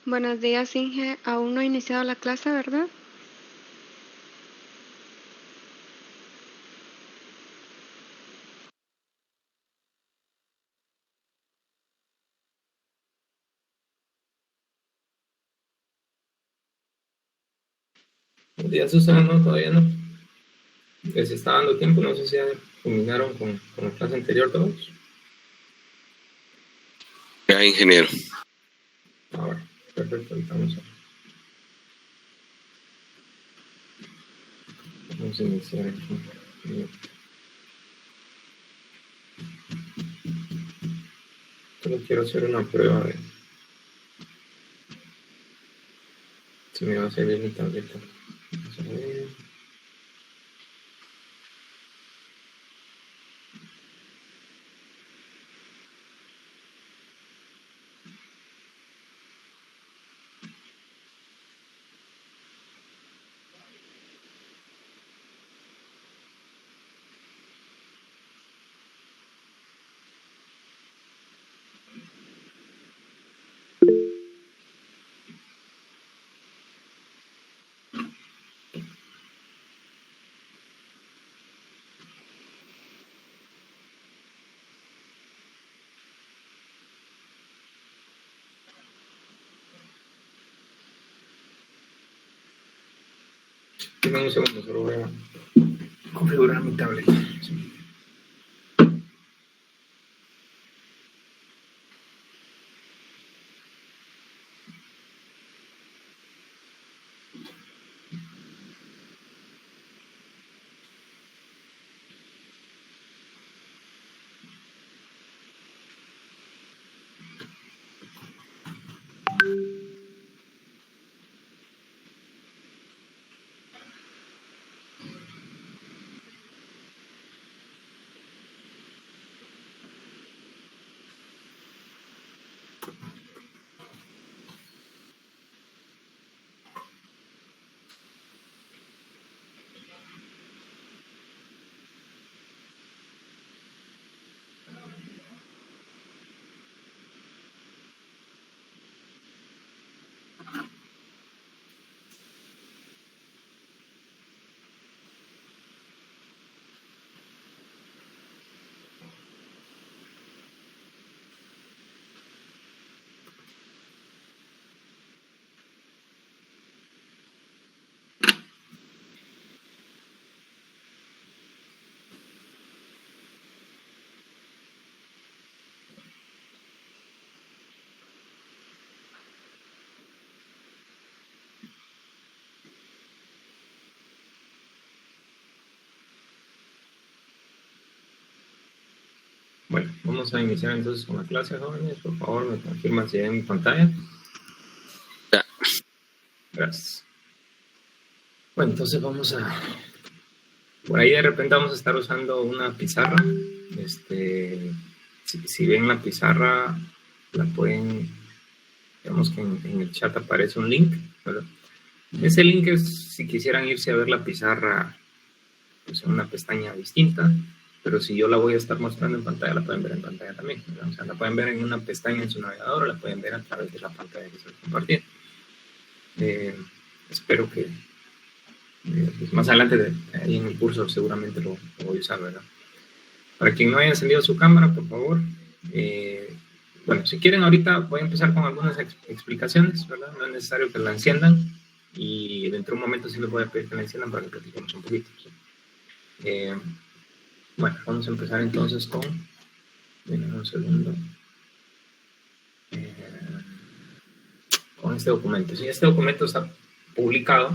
Buenos días, Inge. Aún no ha iniciado la clase, ¿verdad? Buenos días, Susana. No, todavía no. Les está dando tiempo, no sé si ya culminaron con la clase anterior todos. Ya, ingeniero. Ahora, perfecto, vamos a iniciar aquí. Solo quiero hacer una prueba de si me va a servir mi tableta. Vamos a ver. Dame un segundo, solo voy a configurar mi tableta. Sí. Bueno, vamos a iniciar entonces con la clase, jóvenes. Por favor, me confirman si ven mi pantalla. Ya. Gracias. Bueno, entonces vamos a... Por ahí de repente vamos a estar usando una pizarra. Si ven la pizarra, la pueden... Digamos que en el chat aparece un link, ¿verdad? Ese link es si quisieran irse a ver la pizarra pues, en una pestaña distinta. Pero si yo la voy a estar mostrando en pantalla, la pueden ver en pantalla también, ¿verdad? O sea, la pueden ver en una pestaña en su navegador o la pueden ver a través de la pantalla que se va a compartir. Espero que pues más adelante ahí en el curso seguramente lo voy a usar, ¿verdad? Para quien no haya encendido su cámara, por favor. Bueno, si quieren ahorita voy a empezar con algunas explicaciones, ¿verdad? No es necesario que la enciendan y dentro de un momento sí les voy a pedir que la enciendan para que platiquemos un poquito, ¿sí? Bueno, vamos a empezar entonces con... Miren un segundo. Con este documento. Sí, este documento está publicado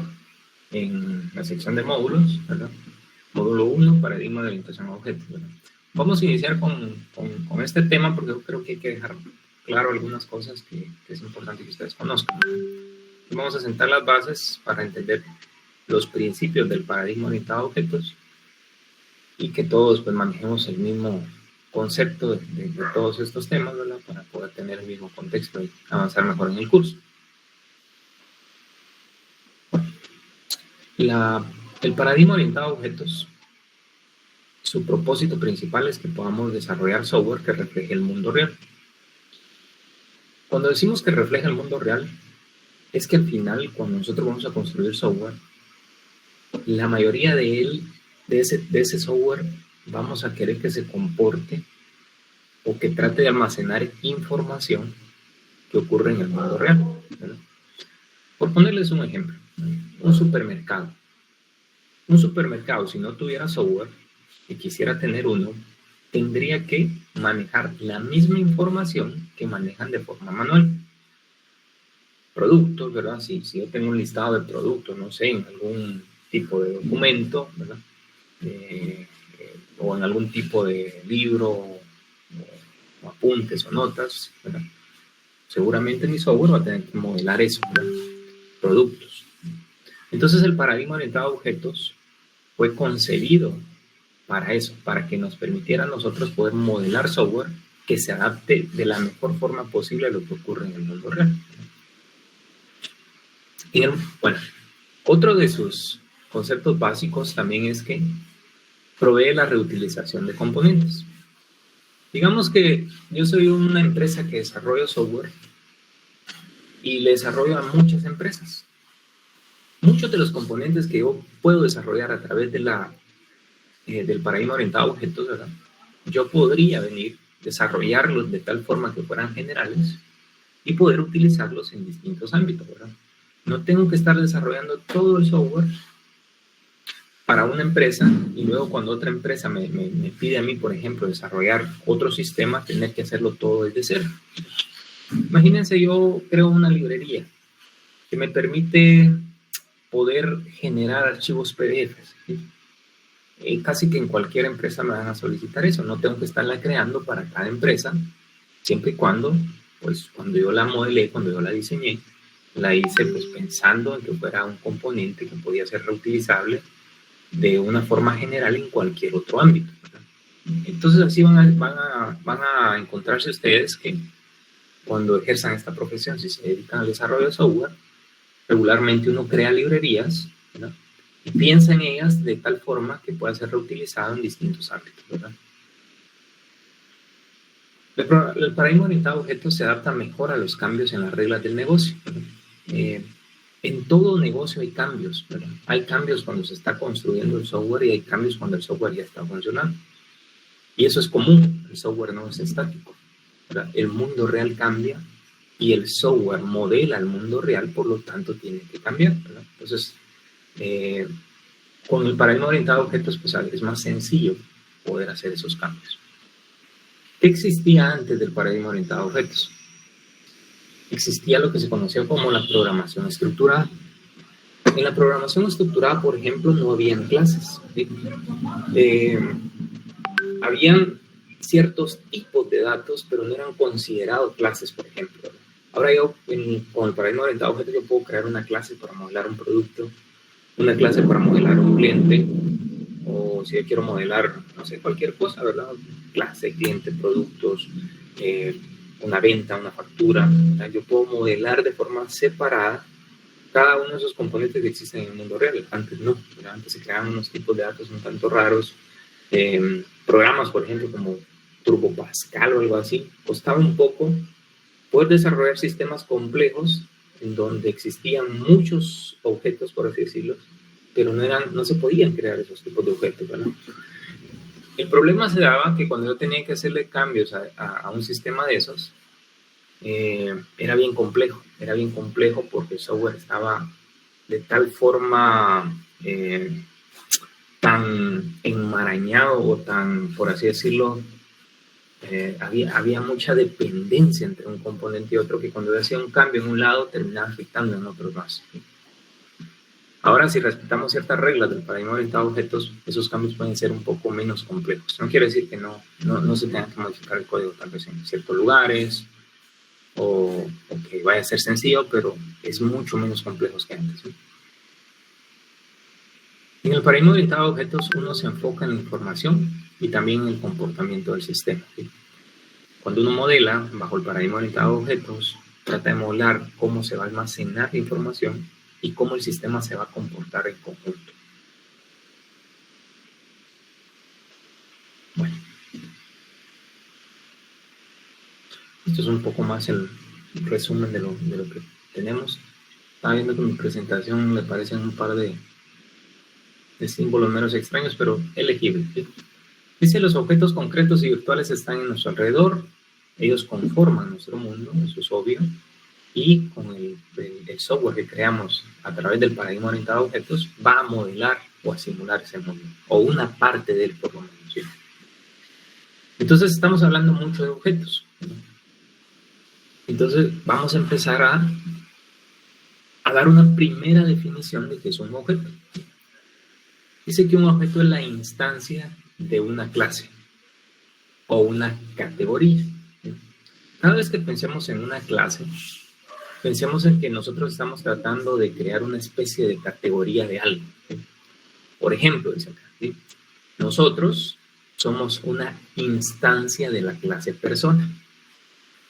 en la sección de módulos, ¿verdad? Módulo 1, paradigma de orientación a objetos, ¿verdad? Vamos a iniciar con este tema porque yo creo que hay que dejar claro algunas cosas que es importante que ustedes conozcan, ¿verdad? Y vamos a sentar las bases para entender los principios del paradigma orientado a objetos y que todos pues manejemos el mismo concepto de todos estos temas, ¿verdad? Para poder tener el mismo contexto y avanzar mejor en el curso. El paradigma orientado a objetos, su propósito principal es que podamos desarrollar software que refleje el mundo real. Cuando decimos que refleja el mundo real, es que al final, cuando nosotros vamos a construir software, la mayoría de ese software vamos a querer que se comporte o que trate de almacenar información que ocurre en el mundo real, ¿verdad? Por ponerles un ejemplo, un supermercado. Un supermercado, si no tuviera software y quisiera tener uno, tendría que manejar la misma información que manejan de forma manual. Productos, ¿verdad? Si yo tengo un listado de productos, no sé, en algún tipo de documento, ¿verdad? O en algún tipo de libro o apuntes o notas, ¿verdad? Seguramente mi software va a tener que modelar eso, ¿verdad? Productos. Entonces el paradigma orientado a objetos fue concebido para eso, para que nos permitiera a nosotros poder modelar software que se adapte de la mejor forma posible a lo que ocurre en el mundo real. Y bueno, otro de sus conceptos básicos también es que provee la reutilización de componentes. Digamos que yo soy una empresa que desarrolla software y le desarrollo a muchas empresas. Muchos de los componentes que yo puedo desarrollar a través del paradigma orientado a objetos, ¿verdad? Yo podría venir, desarrollarlos de tal forma que fueran generales y poder utilizarlos en distintos ámbitos, ¿verdad? No tengo que estar desarrollando todo el software para una empresa y luego cuando otra empresa me pide a mí, por ejemplo, desarrollar otro sistema, tener que hacerlo todo desde cero. Imagínense, yo creo una librería que me permite poder generar archivos PDF. ¿Sí? Casi que en cualquier empresa me van a solicitar eso. No tengo que estarla creando para cada empresa, siempre y cuando, pues cuando yo la modelé, cuando yo la diseñé, la hice pues pensando en que fuera un componente que podía ser reutilizable de una forma general en cualquier otro ámbito, ¿verdad? Entonces así van a encontrarse ustedes que cuando ejerzan esta profesión, si se dedican al desarrollo de software, regularmente uno crea librerías, ¿verdad? Y piensa en ellas de tal forma que pueda ser reutilizado en distintos ámbitos, ¿verdad? El paradigma orientado a objetos se adapta mejor a los cambios en las reglas del negocio, ¿verdad? En todo negocio hay cambios, ¿verdad? Hay cambios cuando se está construyendo el software y hay cambios cuando el software ya está funcionando. Y eso es común, el software no es estático, ¿verdad? El mundo real cambia y el software modela el mundo real, por lo tanto tiene que cambiar, ¿verdad? Entonces, con el paradigma orientado a objetos, pues es más sencillo poder hacer esos cambios. ¿Qué existía antes del paradigma orientado a objetos? Existía lo que se conocía como la programación estructurada. En la programación estructurada, por ejemplo, no habían clases, ¿sí? Habían ciertos tipos de datos, pero no eran considerados clases, por ejemplo. Ahora yo, con el paradigma orientado a objetos, yo puedo crear una clase para modelar un producto, una clase para modelar un cliente, o si yo quiero modelar, no sé, cualquier cosa, ¿verdad? Clase, cliente, productos, una venta, una factura. Yo puedo modelar de forma separada cada uno de esos componentes que existen en el mundo real. Antes no, ¿verdad? Antes se creaban unos tipos de datos un tanto raros. Programas, por ejemplo, como Turbo Pascal o algo así, costaba un poco poder desarrollar sistemas complejos en donde existían muchos objetos, por así decirlo, pero no se podían crear esos tipos de objetos, ¿verdad? El problema se daba que cuando yo tenía que hacerle cambios a un sistema de esos, era bien complejo porque el software estaba de tal forma tan enmarañado o tan, por así decirlo, había mucha dependencia entre un componente y otro, que cuando yo hacía un cambio en un lado terminaba afectando en otros más. Ahora, si respetamos ciertas reglas del paradigma orientado a objetos, esos cambios pueden ser un poco menos complejos. No quiere decir que no se tenga que modificar el código tal vez en ciertos lugares o que vaya a ser sencillo, pero es mucho menos complejo que antes, ¿sí? En el paradigma orientado a objetos, uno se enfoca en la información y también en el comportamiento del sistema, ¿sí? Cuando uno modela bajo el paradigma orientado a objetos, trata de modelar cómo se va a almacenar la información y cómo el sistema se va a comportar en conjunto. Bueno, esto es un poco más el resumen de lo que tenemos. Estaba viendo que en mi presentación me parecen un par de símbolos menos extraños, pero elegibles, ¿sí? Dice: los objetos concretos y virtuales están en nuestro alrededor, ellos conforman nuestro mundo, eso es obvio, y con el software que creamos a través del paradigma orientado a objetos va a modelar o a simular ese mundo, o una parte de él por lo menos, ¿sí? Entonces estamos hablando mucho de objetos. Entonces vamos a empezar a dar una primera definición de qué es un objeto. Dice que un objeto es la instancia de una clase o una categoría. Cada vez que pensemos en una clase, pensemos en que nosotros estamos tratando de crear una especie de categoría de algo, ¿sí? Por ejemplo, dice acá, ¿sí? Nosotros somos una instancia de la clase persona.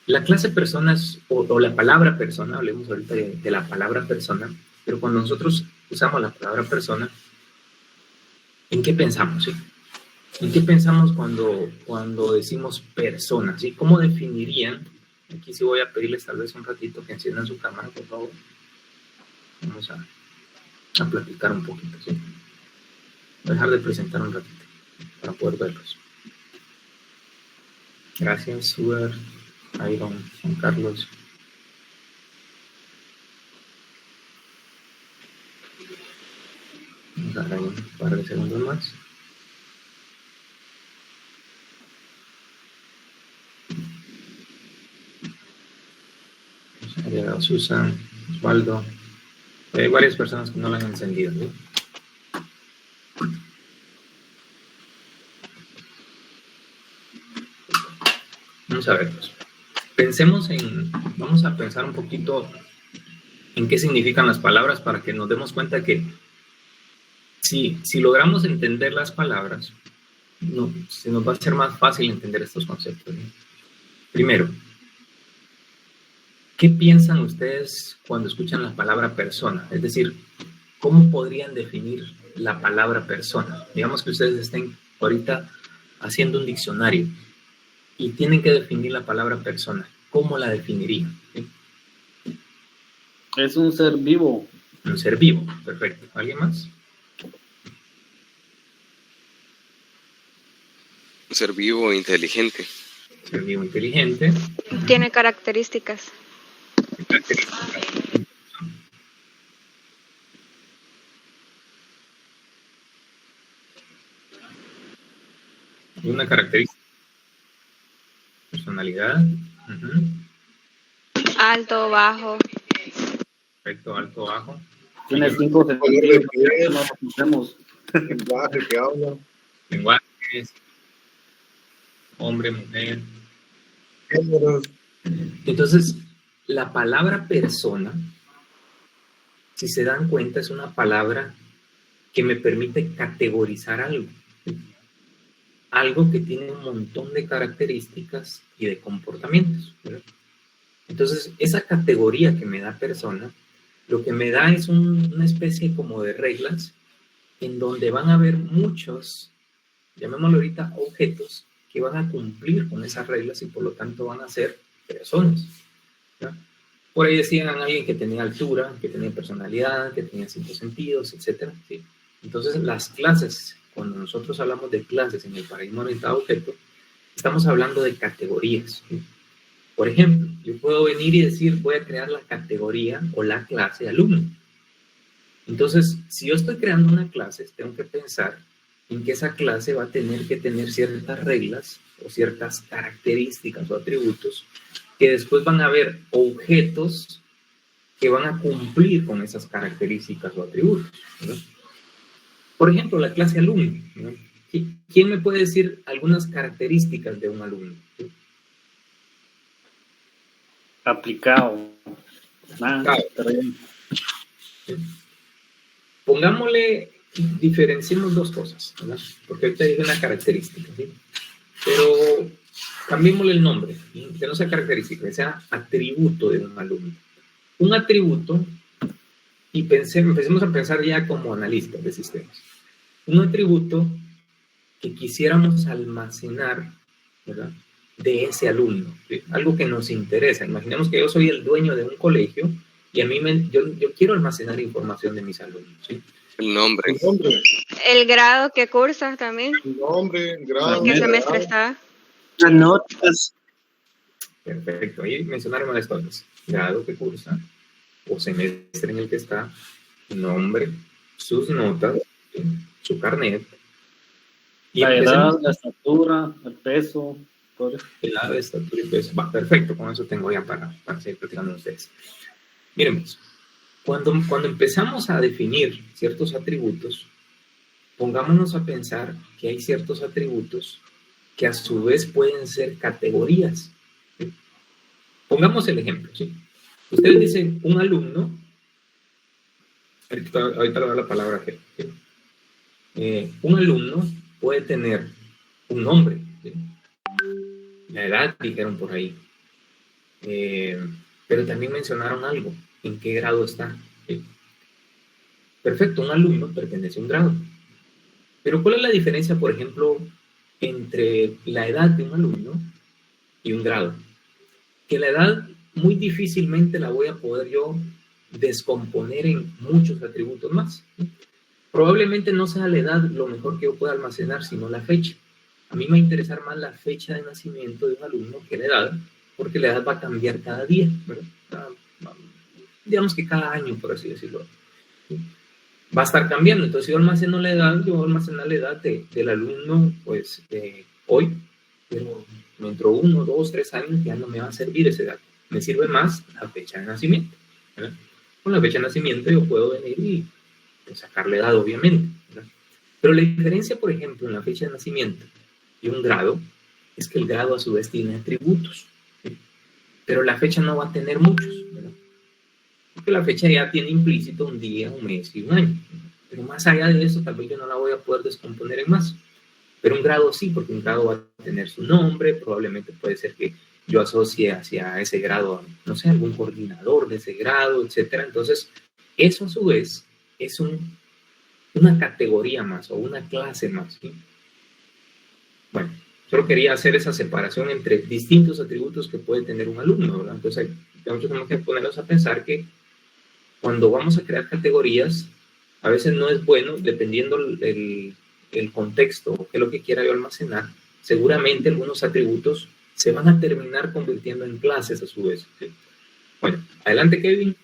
La clase persona o la palabra persona, hablemos ahorita de la palabra persona, pero cuando nosotros usamos la palabra persona, ¿en qué pensamos? ¿Sí? ¿En qué pensamos cuando decimos persona? ¿Sí? ¿Cómo definirían? Aquí sí voy a pedirles tal vez un ratito que enciendan su cámara, por favor. Vamos a platicar un poquito, ¿sí? Voy a dejar de presentar un ratito para poder verlos. Gracias, Stuart, Iron, Juan Carlos. Vamos a dar un par de segundos más. Ha llegado Susan, Osvaldo. Hay varias personas que no la han encendido, ¿sí? Vamos a ver, pues. Vamos a pensar un poquito en qué significan las palabras para que nos demos cuenta que si logramos entender las palabras, se nos va a ser más fácil entender estos conceptos, ¿sí? Primero, ¿qué piensan ustedes cuando escuchan la palabra persona? Es decir, ¿cómo podrían definir la palabra persona? Digamos que ustedes estén ahorita haciendo un diccionario y tienen que definir la palabra persona. ¿Cómo la definirían? ¿Sí? Es un ser vivo. Un ser vivo, perfecto. ¿Alguien más? Un ser vivo e inteligente. Ser vivo inteligente. Tiene características. Y una característica. Personalidad. Alto, bajo. Perfecto, alto, bajo. Tiene 5 sentidos. No lo conocemos. Lenguaje que habla. Lenguajes. hombre, mujer. Géneros. Entonces, la palabra persona, si se dan cuenta, es una palabra que me permite categorizar algo. Algo que tiene un montón de características y de comportamientos, ¿verdad? Entonces, esa categoría que me da persona, lo que me da es una especie como de reglas en donde van a haber muchos, llamémoslo ahorita, objetos que van a cumplir con esas reglas y por lo tanto van a ser personas, ¿verdad? Por ahí decían a alguien que tenía altura, que tenía personalidad, que tenía 5 sentidos, etcétera, ¿sí? Entonces, las clases, cuando nosotros hablamos de clases en el paradigma orientado a objeto, estamos hablando de categorías, ¿sí? Por ejemplo, yo puedo venir y decir, voy a crear la categoría o la clase alumno. Entonces, si yo estoy creando una clase, tengo que pensar en que esa clase va a tener que tener ciertas reglas o ciertas características o atributos que después van a haber objetos que van a cumplir con esas características o atributos, ¿no? Por ejemplo, la clase alumno, ¿no? ¿Quién me puede decir algunas características de un alumno? ¿Sí? Aplicado. Pero ¿Sí? Pongámosle, diferenciemos dos cosas, ¿verdad? Porque ahorita dije una característica, ¿sí? Pero cambiémosle el nombre, ¿sí? Que no sea característica, que sea atributo de un alumno. Un atributo, y empecemos a pensar ya como analistas de sistemas. Un atributo que quisiéramos almacenar, ¿verdad?, de ese alumno, ¿sí? Algo que nos interesa. Imaginemos que yo soy el dueño de un colegio y a mí yo quiero almacenar información de mis alumnos, ¿sí? El nombre. El nombre, El grado que cursas también, el nombre, el grado. en qué semestre está. Las notas. Perfecto. Ahí mencionaron las cosas. Grado que cursa, o semestre en el que está, nombre, sus notas, ¿sí?, su carnet. Y la edad, empecemos. la estatura, el peso, todo eso. Edad, estatura y peso. Va, perfecto, con eso tengo ya para seguir platicando con ustedes. Miren, pues, cuando empezamos a definir ciertos atributos, pongámonos a pensar que hay ciertos atributos que a su vez pueden ser categorías, ¿sí? Pongamos el ejemplo, ¿sí? Ustedes dicen un alumno, ahorita le doy la palabra, ¿sí? Un alumno puede tener un nombre, ¿sí? La edad dijeron por ahí, pero también mencionaron algo, en qué grado está, ¿sí? Perfecto, un alumno pertenece a un grado, pero ¿cuál es la diferencia, por ejemplo, entre la edad de un alumno y un grado? Que la edad muy difícilmente la voy a poder yo descomponer en muchos atributos más, ¿sí? Probablemente no sea la edad lo mejor que yo pueda almacenar, sino la fecha. A mí me va a interesar más la fecha de nacimiento de un alumno que la edad, porque la edad va a cambiar cada día, ¿verdad? Digamos que cada año, por así decirlo, ¿sí? Va a estar cambiando. Entonces, si yo almaceno la edad, yo voy a almacenar la edad del alumno, pues, hoy, pero dentro de 1, 2, 3 años ya no me va a servir esa edad. Me sirve más la fecha de nacimiento, ¿verdad? Con la fecha de nacimiento yo puedo venir y sacar la edad, obviamente, ¿verdad? Pero la diferencia, por ejemplo, en la fecha de nacimiento y un grado, es que el grado a su vez tiene atributos, ¿sí? Pero la fecha no va a tener muchos, ¿verdad? Porque la fecha ya tiene implícito un día, un mes y un año, ¿verdad? Pero más allá de eso, tal vez yo no la voy a poder descomponer en más. Pero un grado sí, porque un grado va a tener su nombre, probablemente puede ser que yo asocie hacia ese grado, no sé, algún coordinador de ese grado, etcétera. Entonces, eso a su vez es una categoría más o una clase más, ¿sí? Bueno, solo quería hacer esa separación entre distintos atributos que puede tener un alumno, ¿verdad? Entonces, tenemos que ponernos a pensar que cuando vamos a crear categorías, a veces no es bueno, dependiendo el contexto, qué es lo que quiera yo almacenar, seguramente algunos atributos se van a terminar convirtiendo en clases a su vez, ¿sí? Bueno, adelante, Kevin.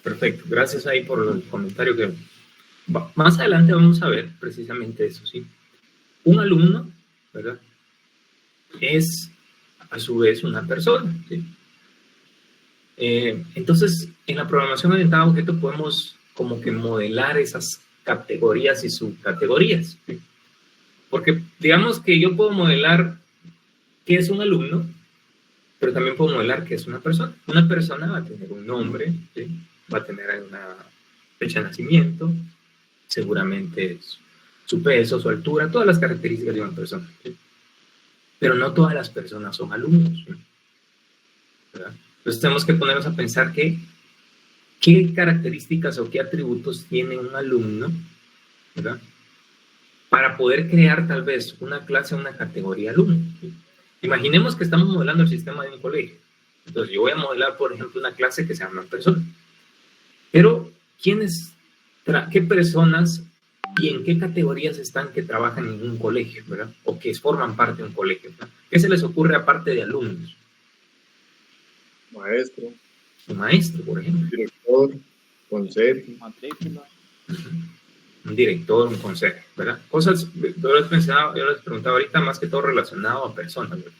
Perfecto, gracias ahí por el comentario, Kevin. Más adelante vamos a ver precisamente eso, ¿sí? Un alumno, ¿verdad? Es a su vez una persona, ¿sí? Entonces, en la programación orientada a objetos podemos como que modelar esas categorías y subcategorías, ¿sí? Porque digamos que yo puedo modelar qué es un alumno, pero también puedo modelar qué es una persona. Una persona va a tener un nombre, ¿sí? Va a tener una fecha de nacimiento, seguramente su peso, su altura, todas las características de una persona, ¿sí? Pero no todas las personas son alumnos, ¿sí? ¿Verdad? Entonces tenemos que ponernos a pensar qué características o qué atributos tiene un alumno, ¿verdad? Para poder crear tal vez una clase o una categoría alumno, ¿sí? Imaginemos que estamos modelando el sistema de un colegio. Entonces yo voy a modelar, por ejemplo, una clase que se llama persona. Pero, ¿qué personas y en qué categorías están que trabajan en un colegio, ¿verdad? O que forman parte de un colegio, ¿verdad? ¿Qué se les ocurre aparte de alumnos? Maestro, Un maestro, por ejemplo. director, conserje. Matrícula. Un director, un consejero, ¿verdad? Cosas, yo les preguntaba ahorita más que todo relacionado a personas, ¿verdad?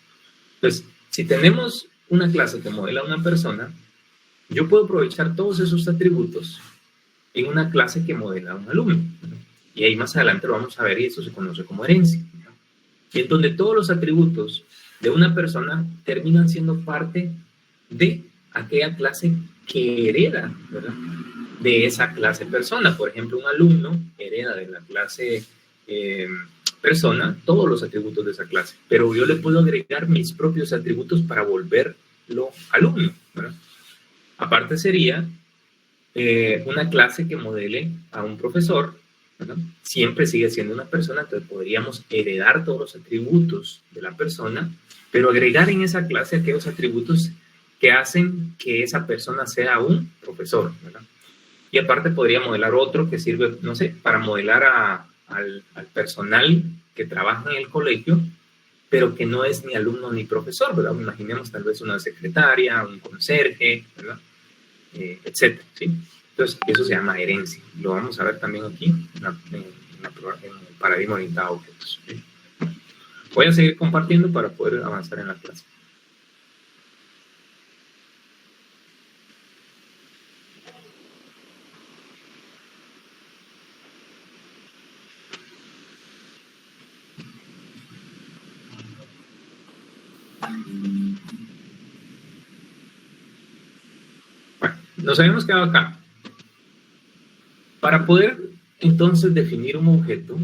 Entonces, si tenemos una clase que modela a una persona, yo puedo aprovechar todos esos atributos en una clase que modela a un alumno, ¿verdad? Y ahí más adelante lo vamos a ver y eso se conoce como herencia, ¿verdad? Y en donde todos los atributos de una persona terminan siendo parte de aquella clase que hereda, ¿verdad? De esa clase persona. Por ejemplo, un alumno hereda de la clase persona todos los atributos de esa clase, pero yo le puedo agregar mis propios atributos para volverlo alumno, ¿verdad? Aparte sería una clase que modele a un profesor, ¿verdad? Siempre sigue siendo una persona, entonces podríamos heredar todos los atributos de la persona, pero agregar en esa clase aquellos atributos que hacen que esa persona sea un profesor, ¿verdad? Y aparte podría modelar otro que sirve, no sé, para modelar al personal que trabaja en el colegio, pero que no es ni alumno ni profesor, ¿verdad? Imaginemos tal vez una secretaria, un conserje, ¿verdad? Etcétera, ¿sí? Entonces, eso se llama herencia. Lo vamos a ver también aquí en el paradigma orientado a objetos, ¿sí? Voy a seguir compartiendo para poder avanzar en la clase. Bueno, nos habíamos quedado acá. Para poder entonces definir un objeto,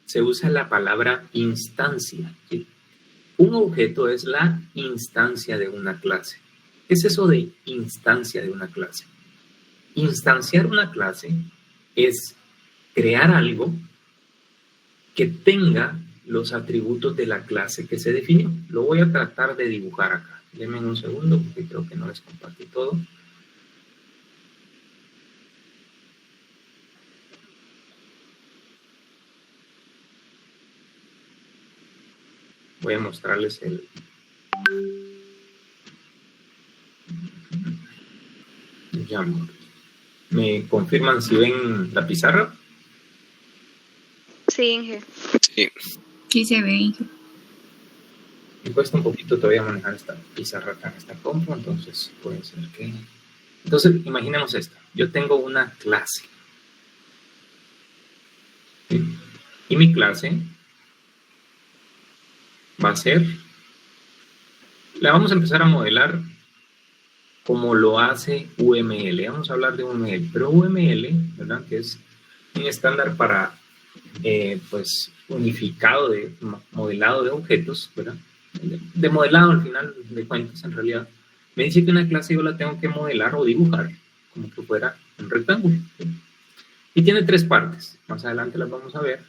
se usa la palabra instancia, ¿sí? Un objeto es la instancia de una clase. ¿Qué es eso de instancia de una clase? Instanciar una clase es crear algo que tenga los atributos de la clase que se definió. Lo voy a tratar de dibujar acá. Denme un segundo porque creo que no les compartí todo. Voy a mostrarles el... Jamboard. ¿Me confirman si ven la pizarra? Sí, Inge. Sí. Sí se ve, Inge. Me cuesta un poquito todavía manejar esta pizarra acá en esta compu, entonces puede ser que... Entonces, imaginemos esto. Yo tengo una clase. ¿Sí? Y mi clase va a ser... La vamos a empezar a modelar como lo hace UML. Vamos a hablar de UML, pero UML, ¿verdad? Que es un estándar para, pues, unificado de modelado de objetos, ¿verdad? De modelado al final de cuentas, en realidad. Me dice que una clase yo la tengo que modelar o dibujar como que fuera un rectángulo, ¿sí? Y tiene tres partes. Más adelante las vamos a ver.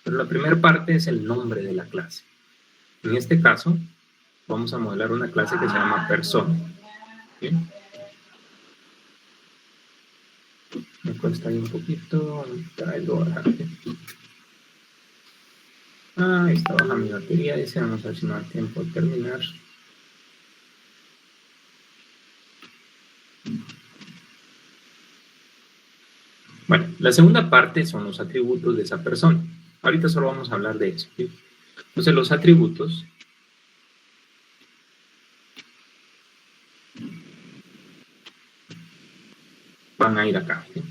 Pero la primera parte es el nombre de la clase. En este caso, vamos a modelar una clase que se llama persona. ¿Sí? Me cuesta ahí un poquito. Ahí está baja mi batería. Dice, vamos a ver si no da tiempo de terminar. Bueno, la segunda parte son los atributos de esa persona. Ahorita solo vamos a hablar de eso, ¿sí? Entonces, los atributos van a ir acá, ¿sí?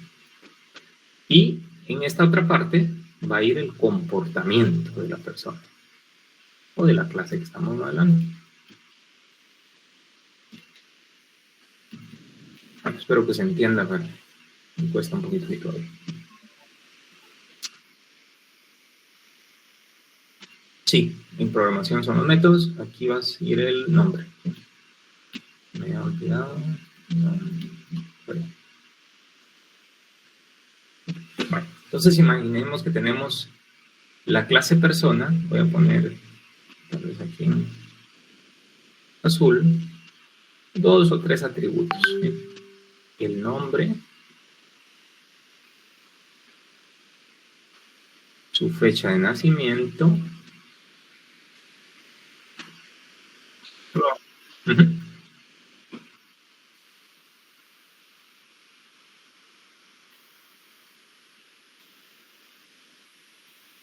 Y en esta otra parte va a ir el comportamiento de la persona o de la clase que estamos hablando. Bueno, espero que se entienda, pero me cuesta un poquito todavía. Sí, en programación son los métodos. Aquí va a ir el nombre. Me había olvidado. Bueno, entonces imaginemos que tenemos la clase persona. Voy a poner tal vez aquí en azul 2 o 3 atributos, ¿sí? El nombre, su fecha de nacimiento,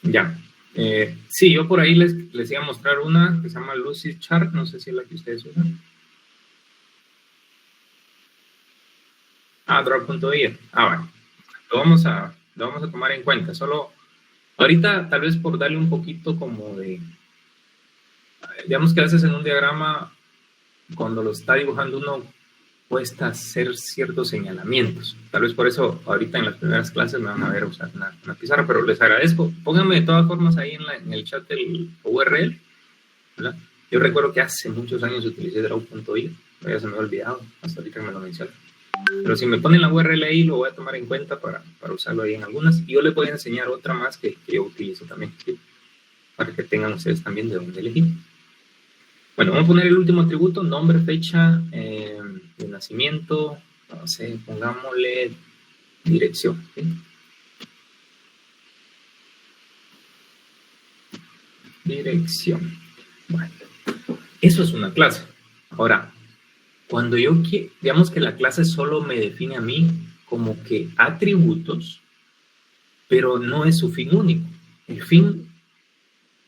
ya. Sí, yo por ahí les iba a mostrar una que se llama Lucidchart, no sé si es la que ustedes usan. Draw.io. Bueno. Lo vamos a tomar en cuenta. Solo ahorita, tal vez por darle un poquito como de... Digamos que a veces en un diagrama, cuando lo está dibujando uno, cuesta hacer ciertos señalamientos. Tal vez por eso ahorita en las primeras clases me van a ver usar una pizarra, pero les agradezco. Pónganme de todas formas ahí en el chat el URL, ¿verdad? Yo recuerdo que hace muchos años utilicé Draw.io, ya se me ha olvidado, hasta ahorita que me lo mencioné. Pero si me ponen la URL ahí, lo voy a tomar en cuenta para usarlo ahí en algunas. Y yo les voy a enseñar otra más que yo utilizo también, ¿sí? Para que tengan ustedes también de dónde elegir. Bueno, vamos a poner el último atributo, nombre, fecha de nacimiento, no sé, pongámosle dirección, ¿sí? Dirección. Bueno, eso es una clase. Ahora, cuando yo quiero, digamos que la clase solo me define a mí como que atributos, pero no es su fin único. El fin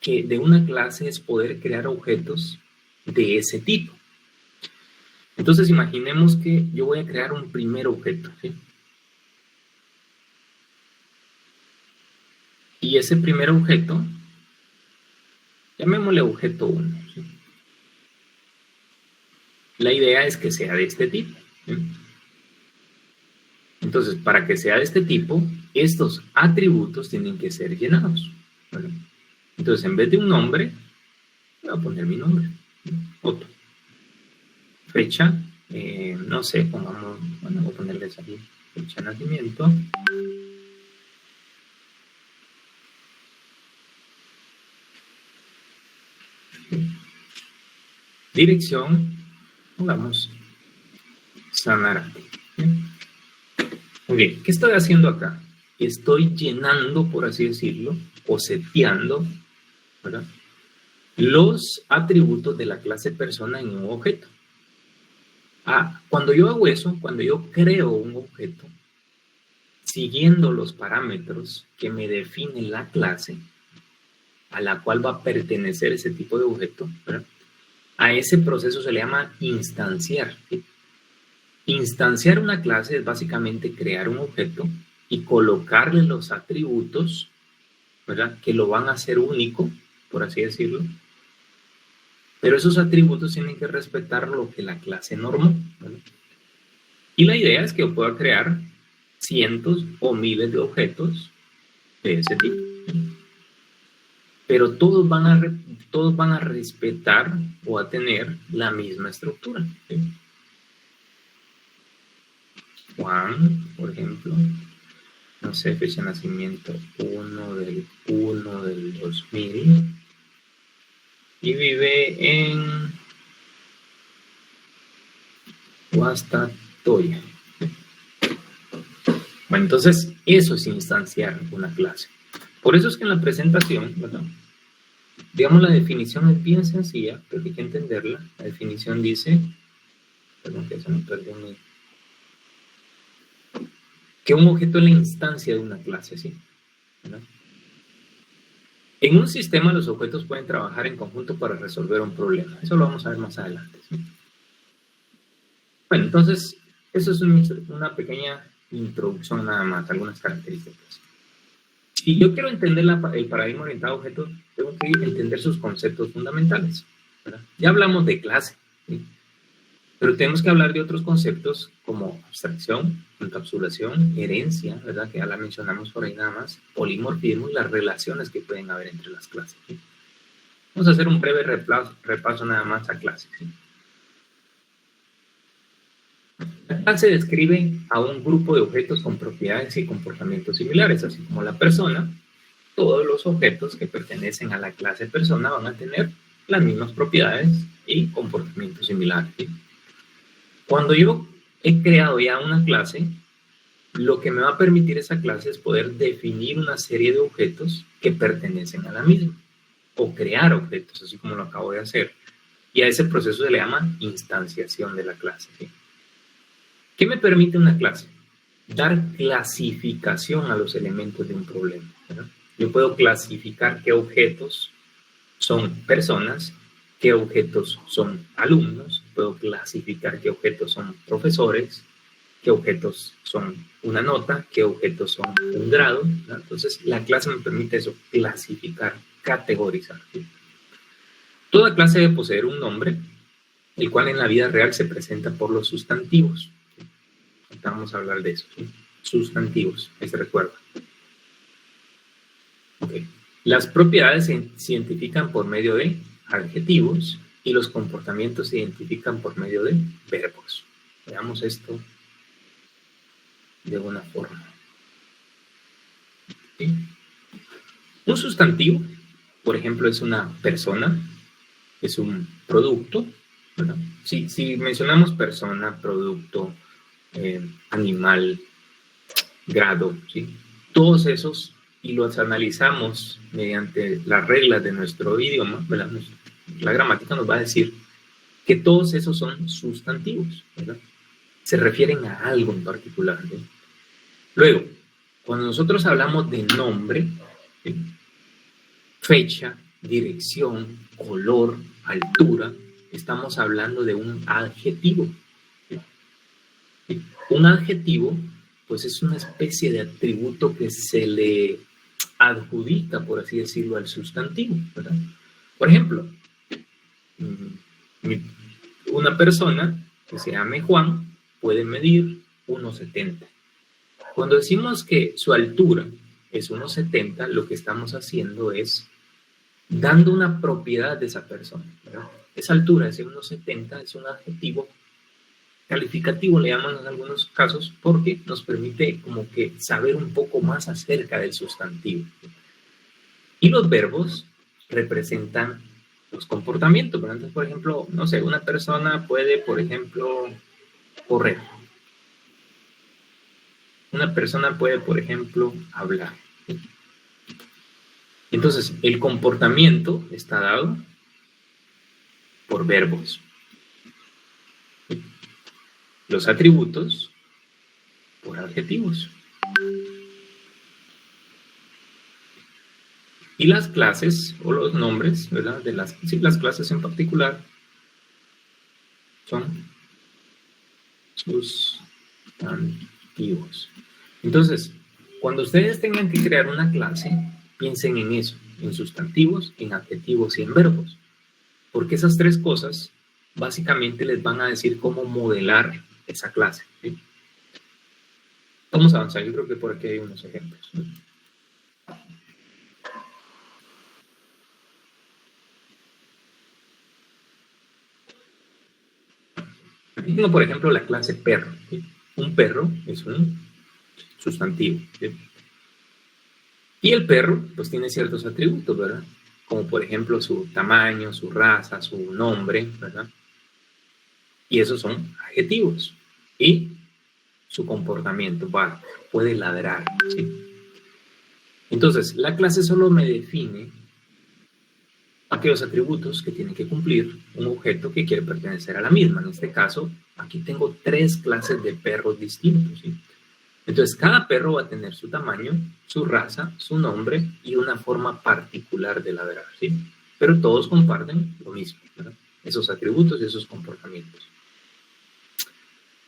de una clase es poder crear objetos de ese tipo. Entonces imaginemos que yo voy a crear un primer objeto, ¿sí? Y ese primer objeto, llamémosle objeto 1, ¿sí? La idea es que sea de este tipo, ¿sí? Entonces, para que sea de este tipo, estos atributos tienen que ser llenados, ¿vale? Entonces, en vez de un nombre, voy a poner mi nombre, ¿sí? Otro. Fecha, no sé, pongamos, bueno, voy a ponerles aquí, fecha de nacimiento. Dirección, pongamos Sanarate. Muy bien, ¿qué estoy haciendo acá? Estoy llenando, por así decirlo, o seteando, ¿verdad?, los atributos de la clase persona en un objeto. Cuando yo hago eso, cuando yo creo un objeto, siguiendo los parámetros que me define la clase a la cual va a pertenecer ese tipo de objeto, ¿verdad?, a ese proceso se le llama instanciar, ¿sí? Instanciar una clase es básicamente crear un objeto y colocarle los atributos, ¿verdad?, que lo van a hacer único, por así decirlo. Pero esos atributos tienen que respetar lo que la clase normó, ¿verdad? Y la idea es que yo pueda crear cientos o miles de objetos de ese tipo, ¿sí? Pero todos van a respetar o a tener la misma estructura, ¿sí? Juan, por ejemplo, no sé, fecha de nacimiento 1/1/2000 y vive en Guastatoya. Bueno, entonces eso es instanciar una clase. Por eso es que en la presentación, ¿verdad?, digamos, la definición es bien sencilla, pero hay que entenderla. La definición dice, perdón que se me perdió que un objeto es la instancia de una clase, ¿sí? ¿Verdad? En un sistema los objetos pueden trabajar en conjunto para resolver un problema. Eso lo vamos a ver más adelante, ¿sí? Bueno, entonces, eso es una pequeña introducción nada más, algunas características. Si yo quiero entender el paradigma orientado a objetos, tengo que entender sus conceptos fundamentales, ¿verdad? Ya hablamos de clase, ¿sí? Pero tenemos que hablar de otros conceptos como abstracción, encapsulación, herencia, ¿verdad? Que ya la mencionamos por ahí nada más, polimorfismo y las relaciones que pueden haber entre las clases, ¿sí? Vamos a hacer un breve repaso nada más a clases, ¿sí? La clase describe a un grupo de objetos con propiedades y comportamientos similares, así como la persona. Todos los objetos que pertenecen a la clase persona van a tener las mismas propiedades y comportamientos similares, ¿sí? Cuando yo he creado ya una clase, lo que me va a permitir esa clase es poder definir una serie de objetos que pertenecen a la misma, o crear objetos, así como lo acabo de hacer. Y a ese proceso se le llama instanciación de la clase, ¿sí? ¿Qué me permite una clase? Dar clasificación a los elementos de un problema, ¿verdad? Yo puedo clasificar qué objetos son personas, qué objetos son alumnos, puedo clasificar qué objetos son profesores, qué objetos son una nota, qué objetos son un grado, ¿verdad? Entonces, la clase me permite eso, clasificar, categorizar, ¿sí? Toda clase debe poseer un nombre, el cual en la vida real se presenta por los sustantivos. Vamos a hablar de eso, ¿sí? Sustantivos, ahí se recuerda. Okay. Las propiedades se identifican por medio de adjetivos y los comportamientos se identifican por medio de verbos. Veamos esto de una forma. ¿Sí? Un sustantivo, por ejemplo, es una persona, es un producto, ¿verdad? Si mencionamos persona, producto, animal, grado, ¿sí? Todos esos, y los analizamos mediante las reglas de nuestro idioma, ¿verdad? La gramática nos va a decir que todos esos son sustantivos, ¿verdad? Se refieren a algo en particular, ¿sí? Luego, cuando nosotros hablamos de nombre, ¿sí? Fecha, dirección, color, altura, estamos hablando de un adjetivo. Un adjetivo, pues es una especie de atributo que se le adjudica, por así decirlo, al sustantivo, ¿verdad? Por ejemplo, una persona que se llame Juan puede medir 1,70. Cuando decimos que su altura es 1,70, lo que estamos haciendo es dando una propiedad de esa persona, ¿verdad? Esa altura, ese 1,70, es un adjetivo calificativo, le llaman en algunos casos, porque nos permite como que saber un poco más acerca del sustantivo. Y los verbos representan los comportamientos. Entonces, por ejemplo, no sé, una persona puede, por ejemplo, correr. Una persona puede, por ejemplo, hablar. Entonces, el comportamiento está dado por verbos. Los atributos por adjetivos. Y las clases o los nombres, ¿verdad? Las clases en particular son sustantivos. Entonces, cuando ustedes tengan que crear una clase, piensen en eso, en sustantivos, en adjetivos y en verbos. Porque esas tres cosas básicamente les van a decir cómo modelar esa clase, ¿sí? Vamos a avanzar, yo creo que por aquí hay unos ejemplos, ¿sí? Aquí tengo, por ejemplo, la clase perro, ¿sí? Un perro es un sustantivo, ¿sí? Y el perro, pues tiene ciertos atributos, ¿verdad? Como por ejemplo su tamaño, su raza, su nombre, ¿verdad? Y esos son adjetivos. Y su comportamiento, puede ladrar, ¿sí? Entonces, la clase solo me define aquellos atributos que tiene que cumplir un objeto que quiere pertenecer a la misma. En este caso, aquí tengo 3 clases de perros distintos, ¿sí? Entonces, cada perro va a tener su tamaño, su raza, su nombre y una forma particular de ladrar, ¿sí? Pero todos comparten lo mismo, ¿verdad? Esos atributos y esos comportamientos.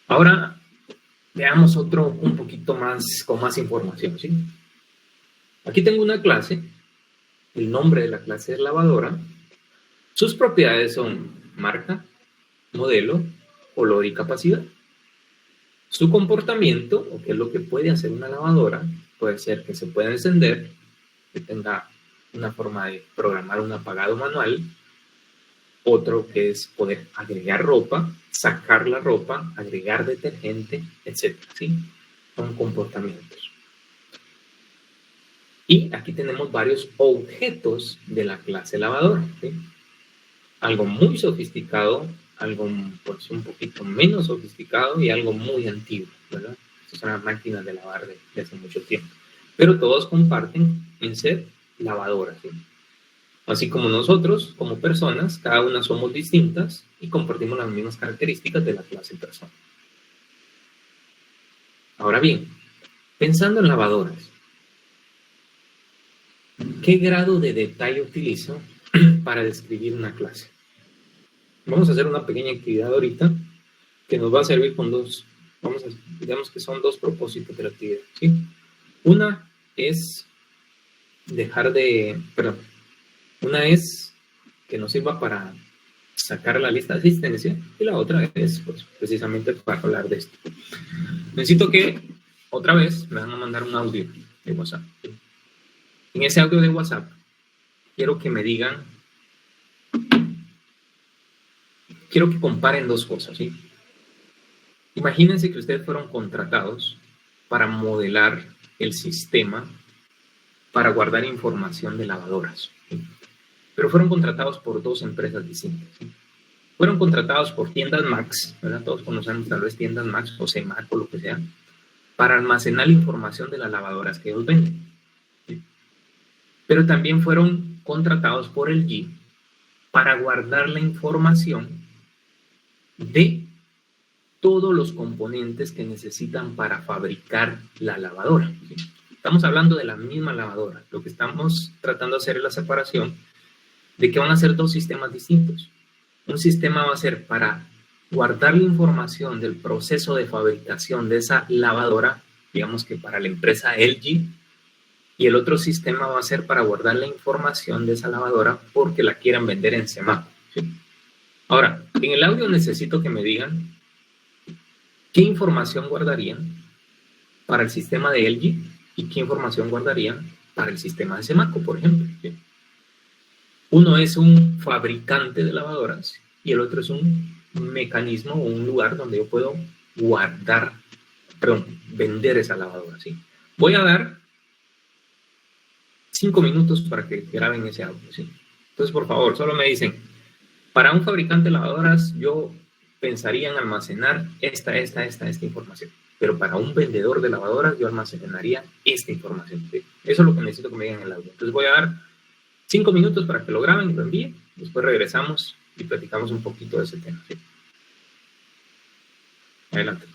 Ahora, veamos otro un poquito más, con más información, ¿sí? Aquí tengo una clase, el nombre de la clase es lavadora. Sus propiedades son marca, modelo, color y capacidad. Su comportamiento, o qué es lo que puede hacer una lavadora, puede ser que se pueda encender, que tenga una forma de programar un apagado manual. Otro que es poder agregar ropa, sacar la ropa, agregar detergente, etc. ¿Sí? Son comportamientos. Y aquí tenemos varios objetos de la clase lavadora, ¿sí? Algo muy sofisticado, algo pues, un poquito menos sofisticado y algo muy antiguo, ¿verdad? Estas son las máquinas de lavar de hace mucho tiempo. Pero todos comparten en ser lavadoras, ¿sí? Así como nosotros, como personas, cada una somos distintas y compartimos las mismas características de la clase persona. Ahora bien, pensando en lavadoras, ¿qué grado de detalle utilizo para describir una clase? Vamos a hacer una pequeña actividad ahorita que nos va a servir con digamos que son dos propósitos de la actividad, ¿sí? Una es una es que nos sirva para sacar la lista de asistencia y la otra es pues, precisamente para hablar de esto. Necesito que otra vez me van a mandar un audio de WhatsApp. En ese audio de WhatsApp quiero que me digan, quiero que comparen dos cosas, ¿sí? Imagínense que ustedes fueron contratados para modelar el sistema para guardar información de lavadoras, ¿sí? Pero fueron contratados por dos empresas distintas, ¿sí? Fueron contratados por tiendas Max, ¿verdad? Todos conocemos tal vez tiendas Max o CEMAC o lo que sea, para almacenar la información de las lavadoras que ellos venden, ¿sí? Pero también fueron contratados por el G para guardar la información de todos los componentes que necesitan para fabricar la lavadora, ¿sí? Estamos hablando de la misma lavadora. Lo que estamos tratando de hacer es la separación de que van a ser dos sistemas distintos. Un sistema va a ser para guardar la información del proceso de fabricación de esa lavadora, digamos que para la empresa LG, y el otro sistema va a ser para guardar la información de esa lavadora porque la quieran vender en Semá, ¿sí? Ahora, en el audio necesito que me digan qué información guardarían para el sistema de LG y qué información guardarían para el sistema de Semaco, por ejemplo, ¿sí? Uno es un fabricante de lavadoras y el otro es un mecanismo o un lugar donde yo puedo vender esa lavadora, ¿sí? Voy a dar 5 minutos para que graben ese audio, ¿sí? Entonces, por favor, solo me dicen, para un fabricante de lavadoras, yo pensaría en almacenar esta información. Pero para un vendedor de lavadoras, yo almacenaría esta información, ¿sí? Eso es lo que necesito que me digan en el audio. Entonces voy a dar 5 minutos para que lo graben y lo envíen. Después regresamos y platicamos un poquito de ese tema, ¿sí? Adelante.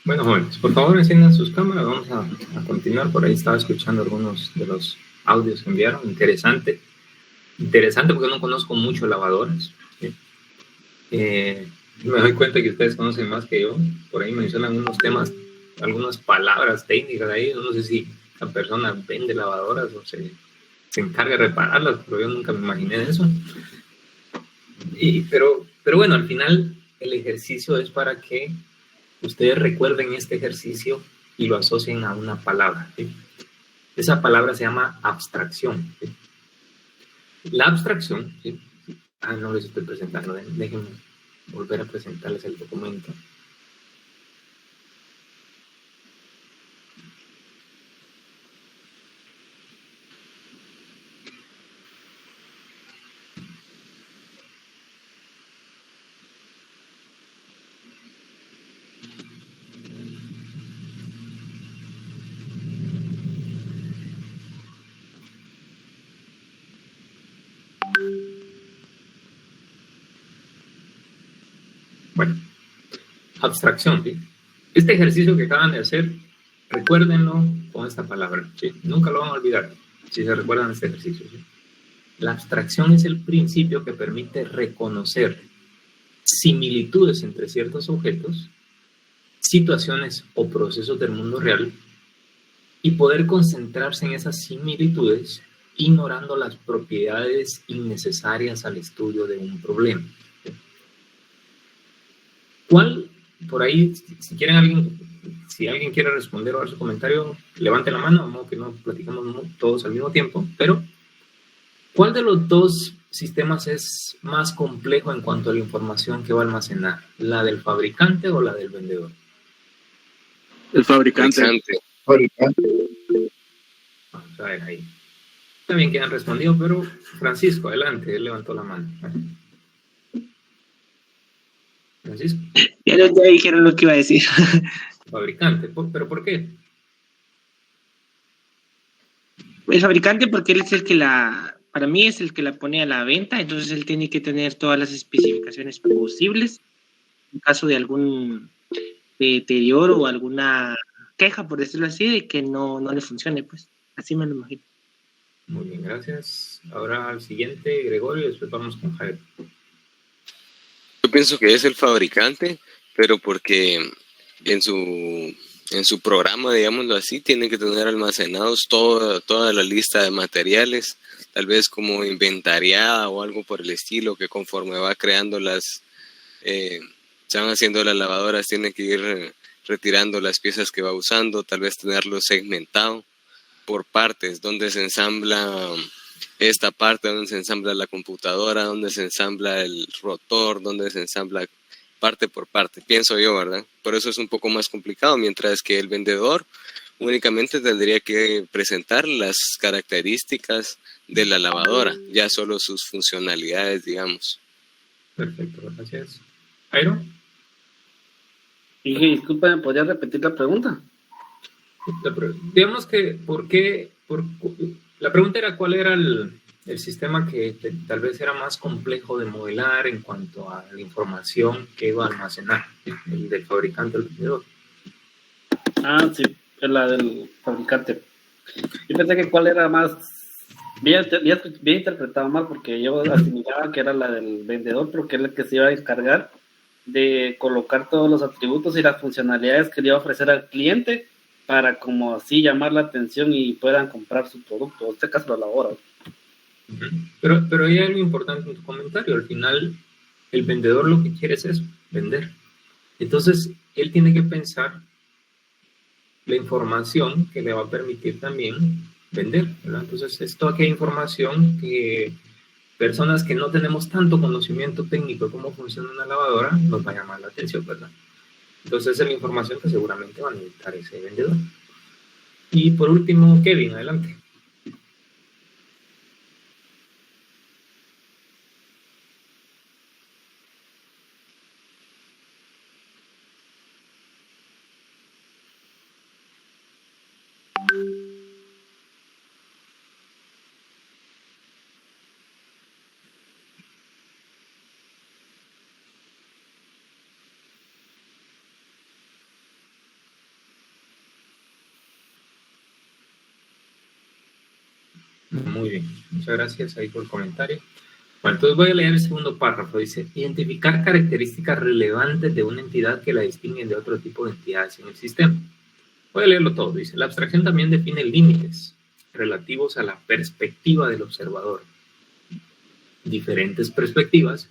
Bueno, jóvenes, por favor enciendan sus cámaras, vamos a continuar. Por ahí estaba escuchando algunos de los audios que enviaron. Interesante porque no conozco mucho lavadoras. ¿Sí? Me doy cuenta que ustedes conocen más que yo. Por ahí mencionan unos temas, algunas palabras técnicas ahí. No sé si la persona vende lavadoras o se encarga de repararlas, pero yo nunca me imaginé eso. Pero bueno, al final el ejercicio es para que ustedes recuerden este ejercicio y lo asocien a una palabra. ¿Sí? Esa palabra se llama abstracción. ¿Sí? La abstracción, ¿sí? No les estoy presentando, déjenme volver a presentarles el documento. Bueno, abstracción, ¿sí? Este ejercicio que acaban de hacer, recuérdenlo con esta palabra, ¿sí? Nunca lo van a olvidar si se recuerdan este ejercicio, ¿sí? La abstracción es el principio que permite reconocer similitudes entre ciertos objetos, situaciones o procesos del mundo real y poder concentrarse en esas similitudes ignorando las propiedades innecesarias al estudio de un problema. ¿Cuál, por ahí, si alguien quiere responder o dar su comentario, levante la mano, no que no platicamos todos al mismo tiempo, pero ¿cuál de los dos sistemas es más complejo en cuanto a la información que va a almacenar? ¿La del fabricante o la del vendedor? El fabricante. Fabricante. Vamos a ver ahí. También que han respondido, pero Francisco, adelante, él levantó la mano. Francisco. Ya dijeron lo que iba a decir. Fabricante, ¿pero por qué? El fabricante, porque él es el que para mí es el que la pone a la venta, entonces él tiene que tener todas las especificaciones posibles en caso de algún deterioro o alguna queja, por decirlo así, de que no le funcione, pues. Así me lo imagino. Muy bien, gracias. Ahora al siguiente, Gregorio, y después vamos con Jairo. Yo pienso que es el fabricante, pero porque en su programa, digámoslo así, tiene que tener almacenados toda la lista de materiales, tal vez como inventariada o algo por el estilo, que conforme va creando se van haciendo las lavadoras, tiene que ir retirando las piezas que va usando, tal vez tenerlo segmentado por partes, donde se ensambla esta parte, donde se ensambla la computadora, donde se ensambla el rotor, donde se ensambla parte por parte, pienso yo, ¿verdad? Por eso es un poco más complicado, mientras que el vendedor únicamente tendría que presentar las características de la lavadora, ya solo sus funcionalidades, digamos. Perfecto, gracias. Jairo. Dije, disculpa, ¿me podría repetir la pregunta? Digamos que, la pregunta era cuál era el sistema que tal vez era más complejo de modelar en cuanto a la información que iba a almacenar, el del fabricante o el vendedor. Ah, sí, es la del fabricante. Yo pensé que cuál era más, bien interpretado mal, porque yo asimilaba que era la del vendedor, porque es el que se iba a encargar de colocar todos los atributos y las funcionalidades que le iba a ofrecer al cliente para como así llamar la atención y puedan comprar su producto, en este caso la lavadora. Pero hay algo importante en tu comentario. Al final, el vendedor lo que quiere es eso, vender. Entonces, él tiene que pensar la información que le va a permitir también vender, ¿verdad? Entonces, es toda aquella información que personas que no tenemos tanto conocimiento técnico de cómo funciona una lavadora nos va a llamar la atención, ¿verdad? Entonces, es la información que seguramente va a necesitar ese vendedor. Y por último, Kevin, adelante. Muy bien, muchas gracias ahí por el comentario. Bueno, entonces voy a leer el segundo párrafo. Dice, identificar características relevantes de una entidad que la distinguen de otro tipo de entidades en el sistema. Voy a leerlo todo. Dice, la abstracción también define límites relativos a la perspectiva del observador. Diferentes perspectivas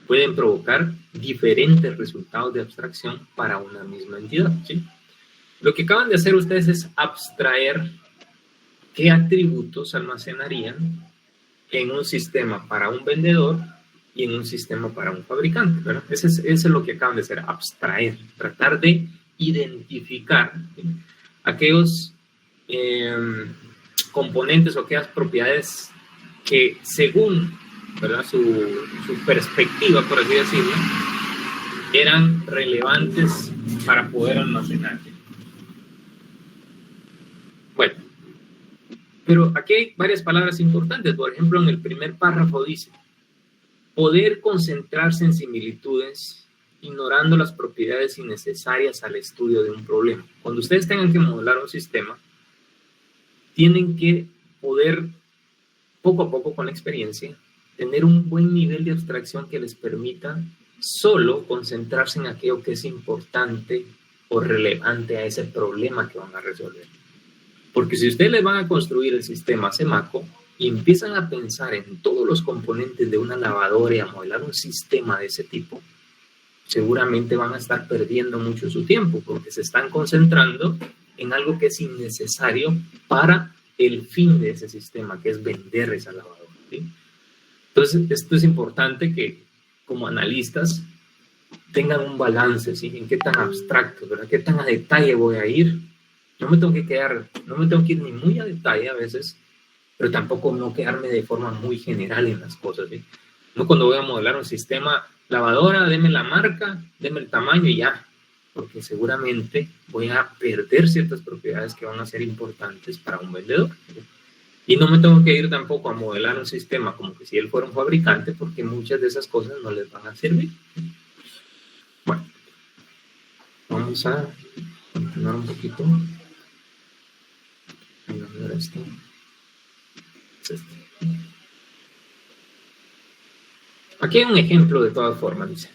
pueden provocar diferentes resultados de abstracción para una misma entidad, ¿sí? Lo que acaban de hacer ustedes es abstraer qué atributos almacenarían en un sistema para un vendedor y en un sistema para un fabricante, ¿verdad? Eso es lo que acaban de hacer, abstraer, tratar de identificar, ¿sí?, aquellos componentes o aquellas propiedades que según, ¿verdad?, su perspectiva, por así decirlo, eran relevantes para poder almacenar. Bueno, pero aquí hay varias palabras importantes. Por ejemplo, en el primer párrafo dice, poder concentrarse en similitudes ignorando las propiedades innecesarias al estudio de un problema. Cuando ustedes tengan que modelar un sistema, tienen que poder, poco a poco con la experiencia, tener un buen nivel de abstracción que les permita solo concentrarse en aquello que es importante o relevante a ese problema que van a resolver. Porque si ustedes le van a construir el sistema Semaco y empiezan a pensar en todos los componentes de una lavadora y a modelar un sistema de ese tipo, seguramente van a estar perdiendo mucho su tiempo porque se están concentrando en algo que es innecesario para el fin de ese sistema, que es vender esa lavadora, ¿sí? Entonces, esto es importante que como analistas tengan un balance, ¿sí? En qué tan abstracto, ¿verdad? Qué tan a detalle voy a ir. No me tengo que ir ni muy a detalle a veces, pero tampoco no quedarme de forma muy general en las cosas, ¿sí? No, cuando voy a modelar un sistema lavadora, deme la marca, deme el tamaño y ya, porque seguramente voy a perder ciertas propiedades que van a ser importantes para un vendedor, ¿sí? Y no me tengo que ir tampoco a modelar un sistema como que si él fuera un fabricante, porque muchas de esas cosas no les van a servir. Bueno, vamos a continuar un poquito. A ver esto. Es este. Aquí hay un ejemplo de todas formas, dice.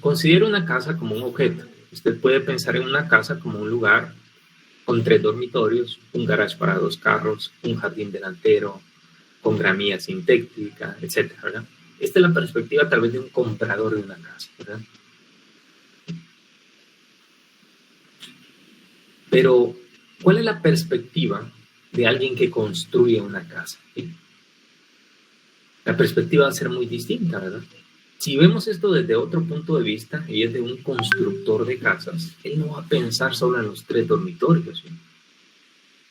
Considere una casa como un objeto. Usted puede pensar en una casa como un lugar con 3 dormitorios, un garage para 2 carros, un jardín delantero, con gramilla sintética, etc., ¿verdad? Esta es la perspectiva tal vez de un comprador de una casa, ¿verdad? Pero, ¿cuál es la perspectiva de alguien que construye una casa? ¿Sí? La perspectiva va a ser muy distinta, ¿verdad? Si vemos esto desde otro punto de vista, y es de un constructor de casas, él no va a pensar solo en los 3 dormitorios, ¿sí?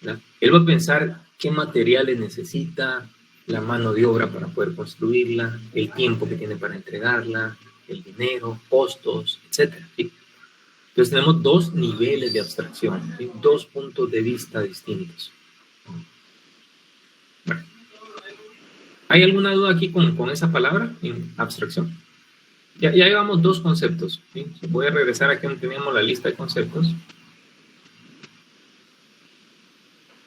¿Verdad? Él va a pensar qué materiales necesita, la mano de obra para poder construirla, el tiempo que tiene para entregarla, el dinero, costos, etc., ¿sí? Entonces tenemos 2 niveles de abstracción, ¿sí? 2 puntos de vista distintos. Bueno. ¿Hay alguna duda aquí con esa palabra, en abstracción? Ya llevamos 2 conceptos, ¿sí? Voy a regresar aquí donde teníamos la lista de conceptos.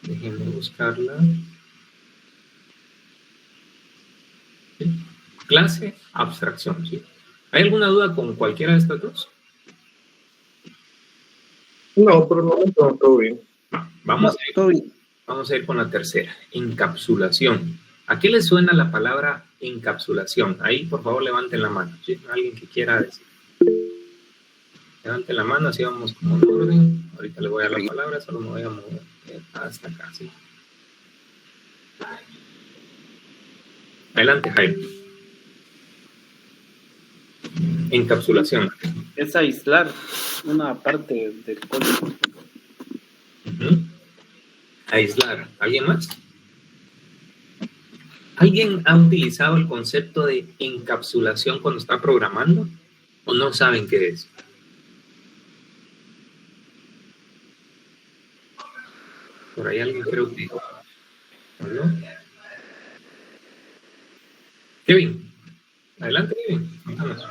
Déjenme buscarla. ¿Sí? Clase, abstracción, ¿sí? ¿Hay alguna duda con cualquiera de estas 2? No, por el momento todo bien. Vamos a ir con la tercera, encapsulación. ¿A qué le suena la palabra encapsulación? Ahí, por favor, levanten la mano, ¿sí? Alguien que quiera decir. Levanten la mano, así vamos como en orden. Ahorita le voy a dar la palabra, solo me voy a mover hasta acá, ¿sí? Adelante, Jaime. Encapsulación. Es aislar una parte del código. Uh-huh. Aislar. ¿Alguien más? ¿Alguien ha utilizado el concepto de encapsulación cuando está programando? ¿O no saben qué es? Por ahí alguien creo que... ¿no? Kevin. Adelante, Kevin. Vamos.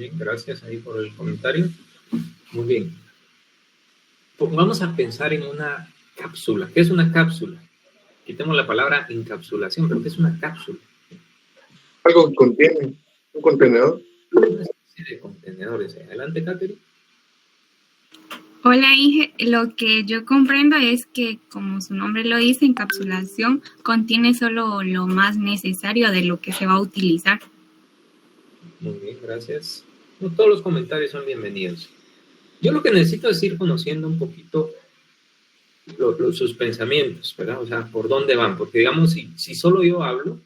bien, gracias ahí por el comentario. Muy bien. Vamos a pensar en una cápsula. ¿Qué es una cápsula? Quitemos la palabra encapsulación, pero ¿qué es una cápsula? Algo que contiene un contenedor. Una especie de contenedores. Adelante, Catherine. Hola, Inge. Lo que yo comprendo es que, como su nombre lo dice, encapsulación contiene solo lo más necesario de lo que se va a utilizar. Muy bien, gracias. No todos los comentarios son bienvenidos. Yo lo que necesito es ir conociendo un poquito sus pensamientos, ¿verdad? O sea, por dónde van, porque digamos, si solo yo hablo,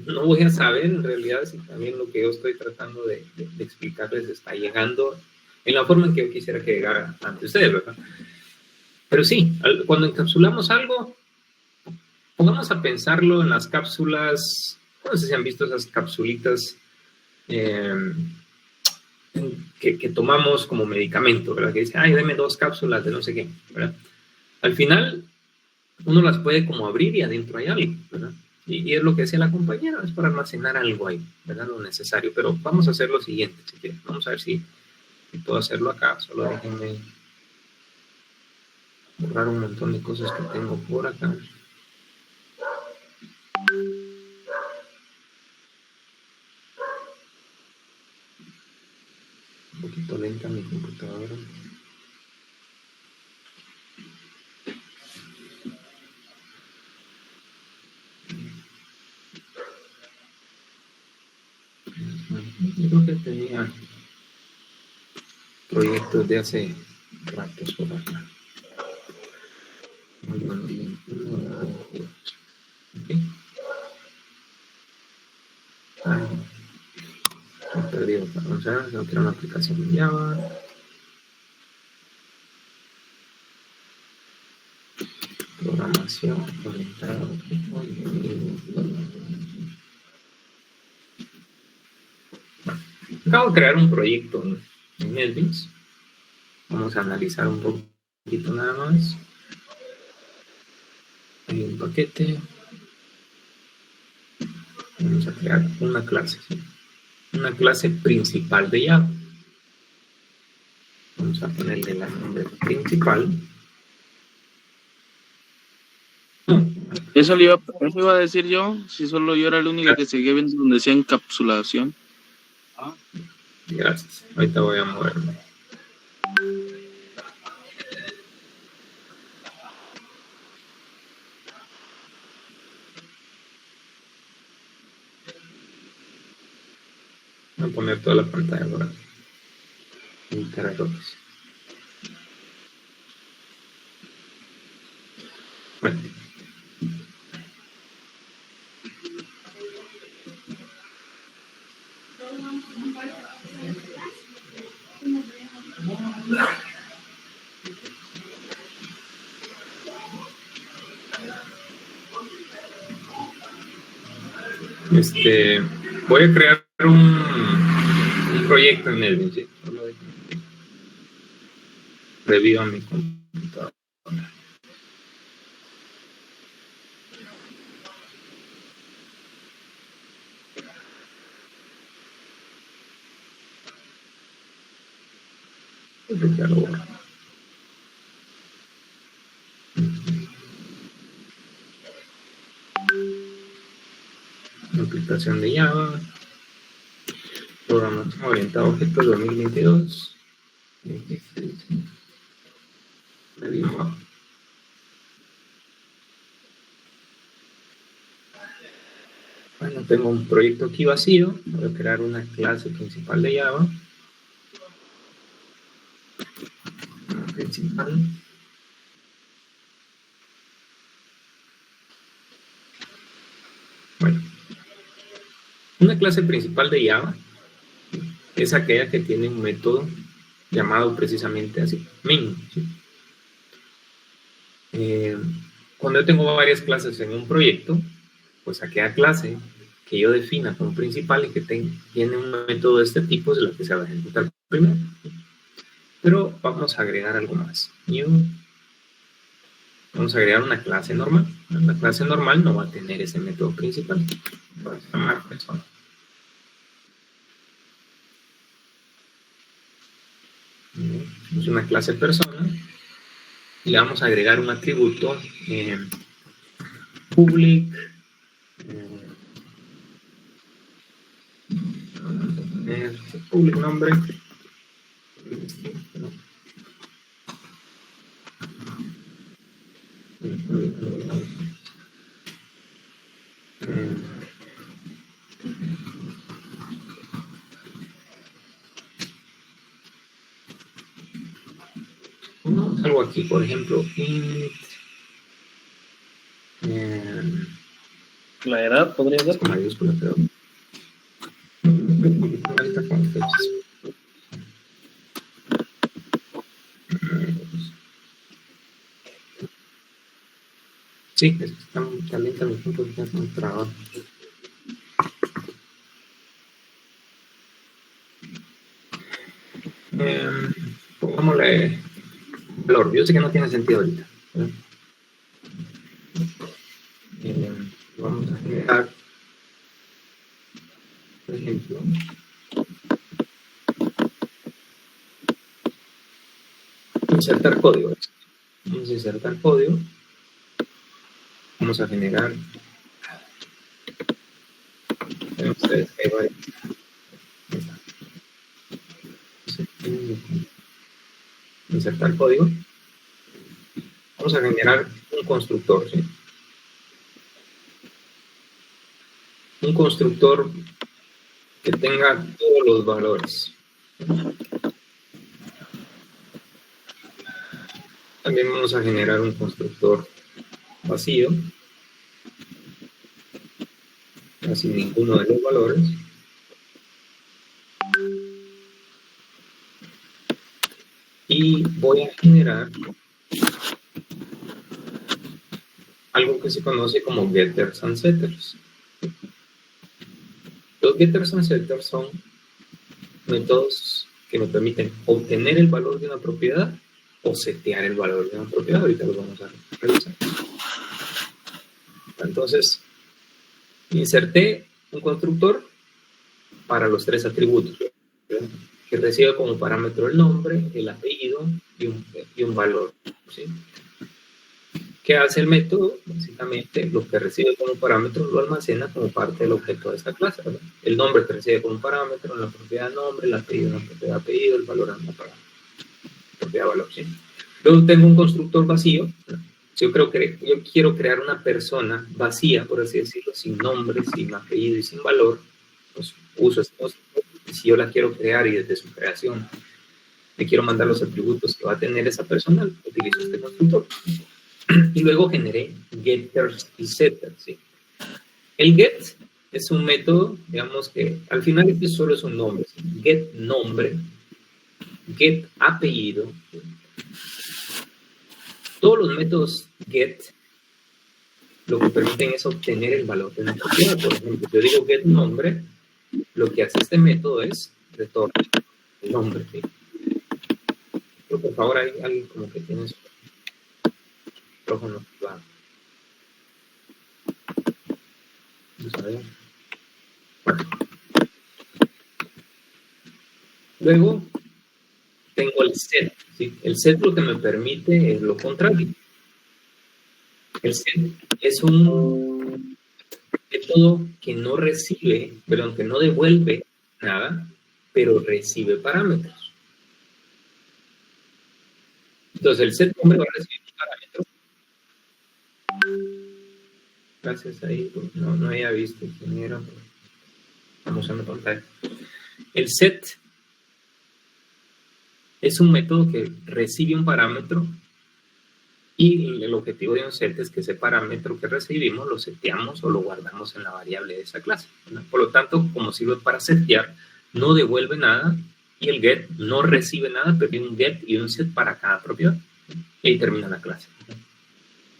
no voy a saber en realidad si también lo que yo estoy tratando de explicarles está llegando en la forma en que yo quisiera que llegara ante ustedes, ¿verdad? Pero sí, cuando encapsulamos algo, pongamos a pensarlo en las cápsulas, no sé si han visto esas capsulitas que tomamos como medicamento, ¿verdad? Que dice, ay, deme 2 cápsulas de no sé qué, ¿verdad? Al final, uno las puede como abrir y adentro hay algo, ¿verdad? Y es lo que decía la compañera, es para almacenar algo ahí, ¿verdad? Lo necesario. Pero vamos a hacer lo siguiente, si quieren. Vamos a ver si puedo hacerlo acá. Solo déjenme borrar un montón de cosas que tengo por acá. Un poquito lenta mi computadora. Yo creo que tenía proyectos de hace ratos por acá. Muy bueno. Okay. Me he perdido. O sea, tengo que ir a una aplicación en Java. Programación orientada. Acabo de crear un proyecto en NetBeans. Vamos a analizar un poquito nada más. Hay un paquete. Vamos a crear una clase. ¿Sí? Una clase principal de Java. Vamos a ponerle la nombre principal. Eso iba a decir yo, si solo yo era el único que seguía viendo donde decía encapsulación. Gracias. Ahorita voy a moverme. Voy a poner toda la pantalla por aquí. Evitar errores. Bueno. Voy a crear un proyecto en el ¿sí? Reviva mi computadora. Ya lo borro. Aplicación de Java, programación orientada a objetos 2022. Bueno, tengo un proyecto aquí vacío. Voy a crear una clase principal de Java. Principal. Bueno, una clase principal de Java es aquella que tiene un método llamado precisamente así, main. ¿Sí? Cuando yo tengo varias clases en un proyecto, pues aquella clase que yo defina como principal y que tiene un método de este tipo es la que se va a ejecutar primero. Pero vamos a agregar algo más. New. Vamos a agregar una clase normal. La clase normal no va a tener ese método principal. Vamos a llamar persona. es una clase persona, y le vamos a agregar un atributo public, public nombre, algo aquí, por ejemplo, int, La edad podría ser. con mayúscula, pero ahorita con fechas. Sí, es que están calientes mis puntos de trabajo. Pongámosle valor. Yo sé que no tiene sentido ahorita. Vamos a generar, por ejemplo, insertar código. Vamos a insertar código. Vamos a generar. Ustedes, ahí va. Insertar código. Vamos a generar un constructor, ¿sí? Un constructor que tenga todos los valores. También vamos a generar un constructor vacío, sin ninguno de los valores. Y voy a generar algo que se conoce como getters and setters. Los getters and setters son métodos que me permiten obtener el valor de una propiedad o setear el valor de una propiedad. Ahorita los vamos a revisar. Entonces, inserté un constructor para los tres atributos, que recibe como parámetro el nombre, el apellido y un valor, ¿sí? ¿Qué hace el método? Básicamente, lo que recibe como parámetro lo almacena como parte del objeto de esta clase, ¿verdad? El nombre que recibe como parámetro en la propiedad nombre, el apellido en la propiedad apellido, el valor en la propiedad valor, ¿sí? Luego tengo un constructor vacío, ¿verdad? Si yo quiero crear una persona vacía, por así decirlo, sin nombre, sin apellido y sin valor, pues uso este constructor. Y si yo la quiero crear y desde su creación me quiero mandar los atributos que va a tener esa persona, utilizo este constructor. Y luego generé getters y setters, ¿sí? El get es un método, digamos que al final este solo es un nombre, ¿sí? Get nombre, get apellido, ¿sí? Todos los métodos get lo que permiten es obtener el valor de una propiedad. Por ejemplo, yo digo get nombre, lo que hace este método es retornar el nombre, ¿sí? Pero por favor, hay alguien como que tiene su micrófono claro. Vamos a ver. Bueno. Luego tengo el set, ¿sí? El set lo que me permite es lo contrario. El set es un método que no recibe, perdón, que no devuelve nada, pero recibe parámetros. Entonces el set nombre va a recibir parámetros. Gracias ahí, pues no había visto quién era. Vamos a la pantalla. El set es un método que recibe un parámetro y el objetivo de un set es que ese parámetro que recibimos lo seteamos o lo guardamos en la variable de esa clase, ¿no? Por lo tanto, como sirve para setear, no devuelve nada y el get no recibe nada, pero tiene un get y un set para cada propiedad. Y ahí termina la clase.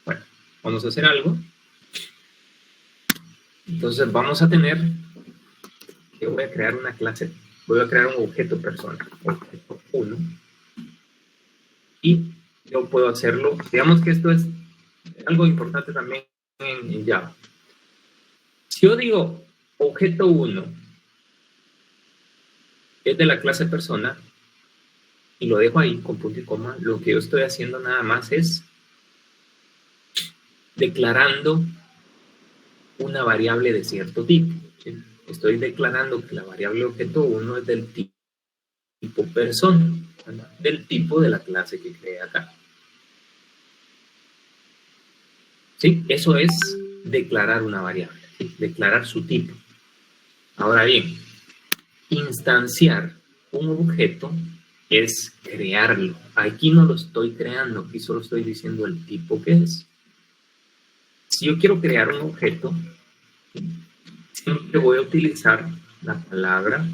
Bueno, vamos a hacer algo. Entonces vamos a tener que voy a crear una clase, voy a crear un objeto persona, objeto 1, y yo puedo hacerlo, digamos que esto es algo importante también en Java. Si yo digo objeto 1 es de la clase persona, y lo dejo ahí con punto y coma, lo que yo estoy haciendo nada más es declarando una variable de cierto tipo. ¿Sí? Estoy declarando que la variable objeto 1 es del tipo persona, ¿verdad? Del tipo de la clase que creé acá. ¿Sí? Eso es declarar una variable, ¿sí? Declarar su tipo. Ahora bien, instanciar un objeto es crearlo. Aquí no lo estoy creando, aquí solo estoy diciendo el tipo que es. Si yo quiero crear un objeto, siempre voy a utilizar la palabra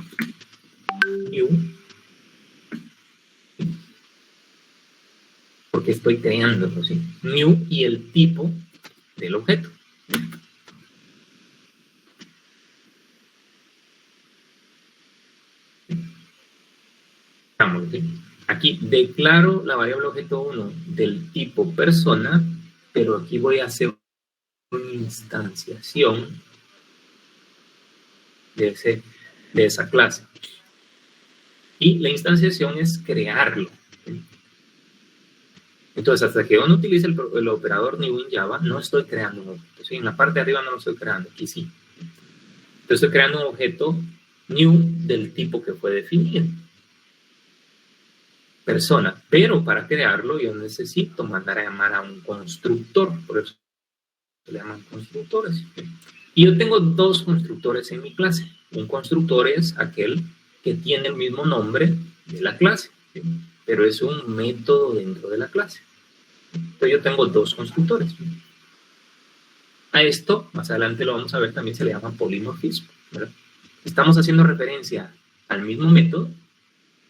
new, porque estoy creándolo, ¿sí? New y el tipo del objeto. ¿Sí? Aquí declaro la variable objeto 1 del tipo persona, pero aquí voy a hacer una instanciación de esa clase. Y la instanciación es crearlo. ¿Sí? Entonces, hasta que yo no utilice el operador new en Java, no estoy creando un objeto. ¿Sí? En la parte de arriba no lo estoy creando, aquí sí. Entonces, estoy creando un objeto new del tipo que fue definido. Persona, pero para crearlo yo necesito mandar a llamar a un constructor, por eso se le llaman constructores. Y yo tengo dos constructores en mi clase. Un constructor es aquel que tiene el mismo nombre de la clase, ¿sí? Pero es un método dentro de la clase. Entonces yo tengo dos constructores. A esto, más adelante lo vamos a ver, también se le llama polimorfismo, ¿verdad? Estamos haciendo referencia al mismo método,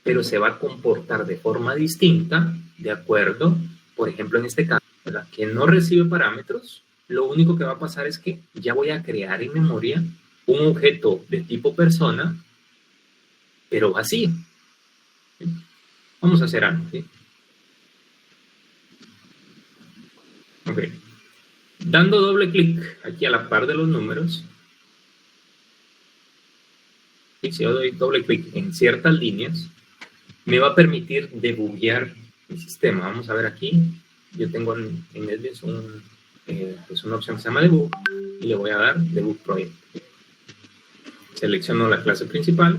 pero se va a comportar de forma distinta, de acuerdo, por ejemplo, en este caso, ¿verdad? Que no recibe parámetros, lo único que va a pasar es que ya voy a crear en memoria un objeto de tipo persona, pero vacío. ¿Sí? Vamos a hacer algo, ¿sí? Ok. Dando doble clic aquí a la par de los números, y si yo doy doble clic en ciertas líneas, me va a permitir debuguear el sistema. Vamos a ver aquí. Yo tengo en NetBeans una opción que se llama debug y le voy a dar debug project. Selecciono la clase principal.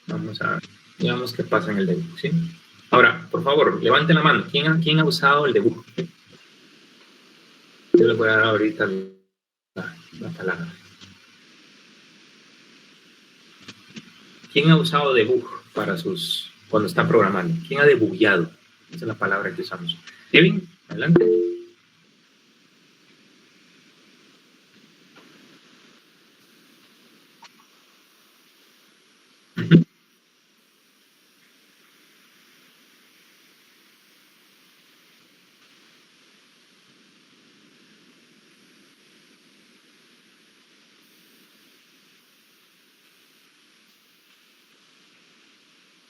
Vamos a ver. Veamos qué pasa en el debug, ¿sí? Ahora, por favor, levanten la mano. ¿Quién ha usado el debug? Yo le voy a dar ahorita la palabra. ¿Quién ha usado debug para cuando está programando? ¿Quién ha debugueado? Esa es la palabra que usamos. Kevin, adelante.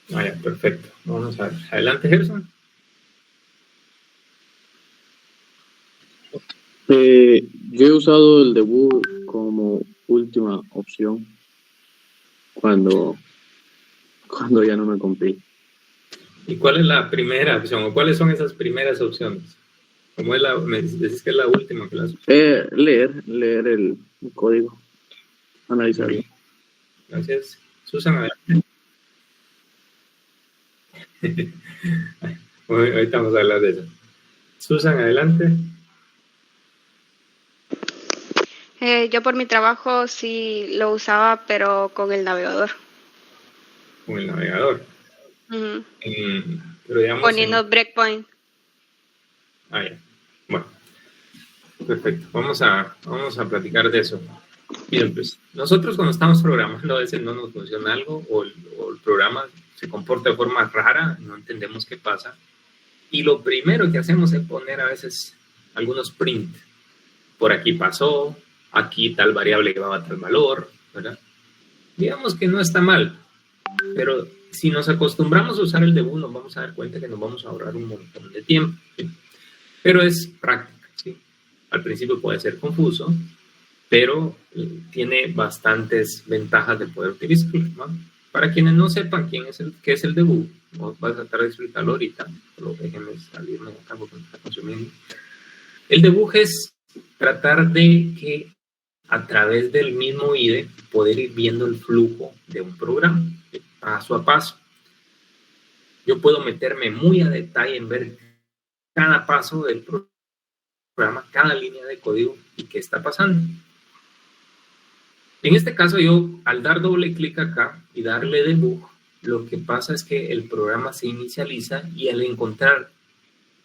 Vaya, perfecto. Vamos a ver. Adelante, Gerson. Yo he usado el debug como última opción cuando ya no me compré. ¿Y cuál es la primera opción? ¿O cuáles son esas primeras opciones? ¿Cómo es me decís que es la última que las leer el código, analizarlo. Gracias. Susan, adelante. Ahorita vamos a hablar de eso. Susan, adelante. Yo por mi trabajo sí lo usaba, pero con el navegador. Con el navegador. Uh-huh. Pero digamos poniendo breakpoint. Ya. Bueno. Perfecto. Vamos a platicar de eso. Miren, pues, nosotros cuando estamos programando a veces no nos funciona algo o el programa se comporta de forma rara, no entendemos qué pasa. Y lo primero que hacemos es poner a veces algunos print. Por aquí pasó, aquí tal variable llevaba tal valor, ¿verdad? Digamos que no está mal, pero si nos acostumbramos a usar el debug, nos vamos a dar cuenta que nos vamos a ahorrar un montón de tiempo, ¿sí? Pero es práctica, ¿sí? Al principio puede ser confuso, pero tiene bastantes ventajas de poder utilizarlo, ¿no? Para quienes no sepan qué es el debug, voy a tratar de explicarlo ahorita, pero déjenme salirme de acá porque me está consumiendo. El debug es tratar de que a través del mismo IDE poder ir viendo el flujo de un programa, paso a paso. Yo puedo meterme muy a detalle en ver cada paso del programa, cada línea de código y qué está pasando. En este caso yo, al dar doble clic acá y darle debug, lo que pasa es que el programa se inicializa y al encontrar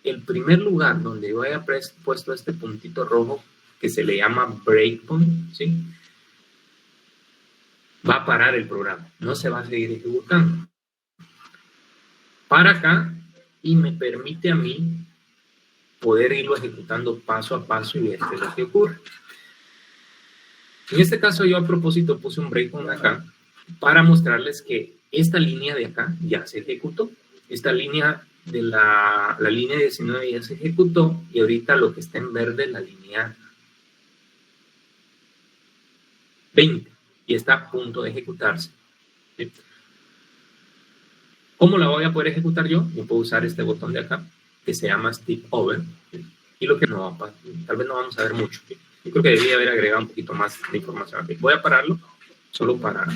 el primer lugar donde yo haya puesto este puntito rojo que se le llama breakpoint, ¿sí? Va a parar el programa, no se va a seguir ejecutando. Para acá y me permite a mí poder irlo ejecutando paso a paso y ver qué es lo que ocurre. En este caso yo a propósito puse un breakpoint acá para mostrarles que esta línea de acá ya se ejecutó. Esta línea de la línea 19 ya se ejecutó y ahorita lo que está en verde es la línea 20 y está a punto de ejecutarse. ¿Sí? ¿Cómo la voy a poder ejecutar yo? Yo puedo usar este botón de acá que se llama Step Over, ¿sí? Y lo que no, tal vez no vamos a ver mucho. ¿Sí? Yo creo que debería haber agregado un poquito más de información aquí. Voy a pararlo solo para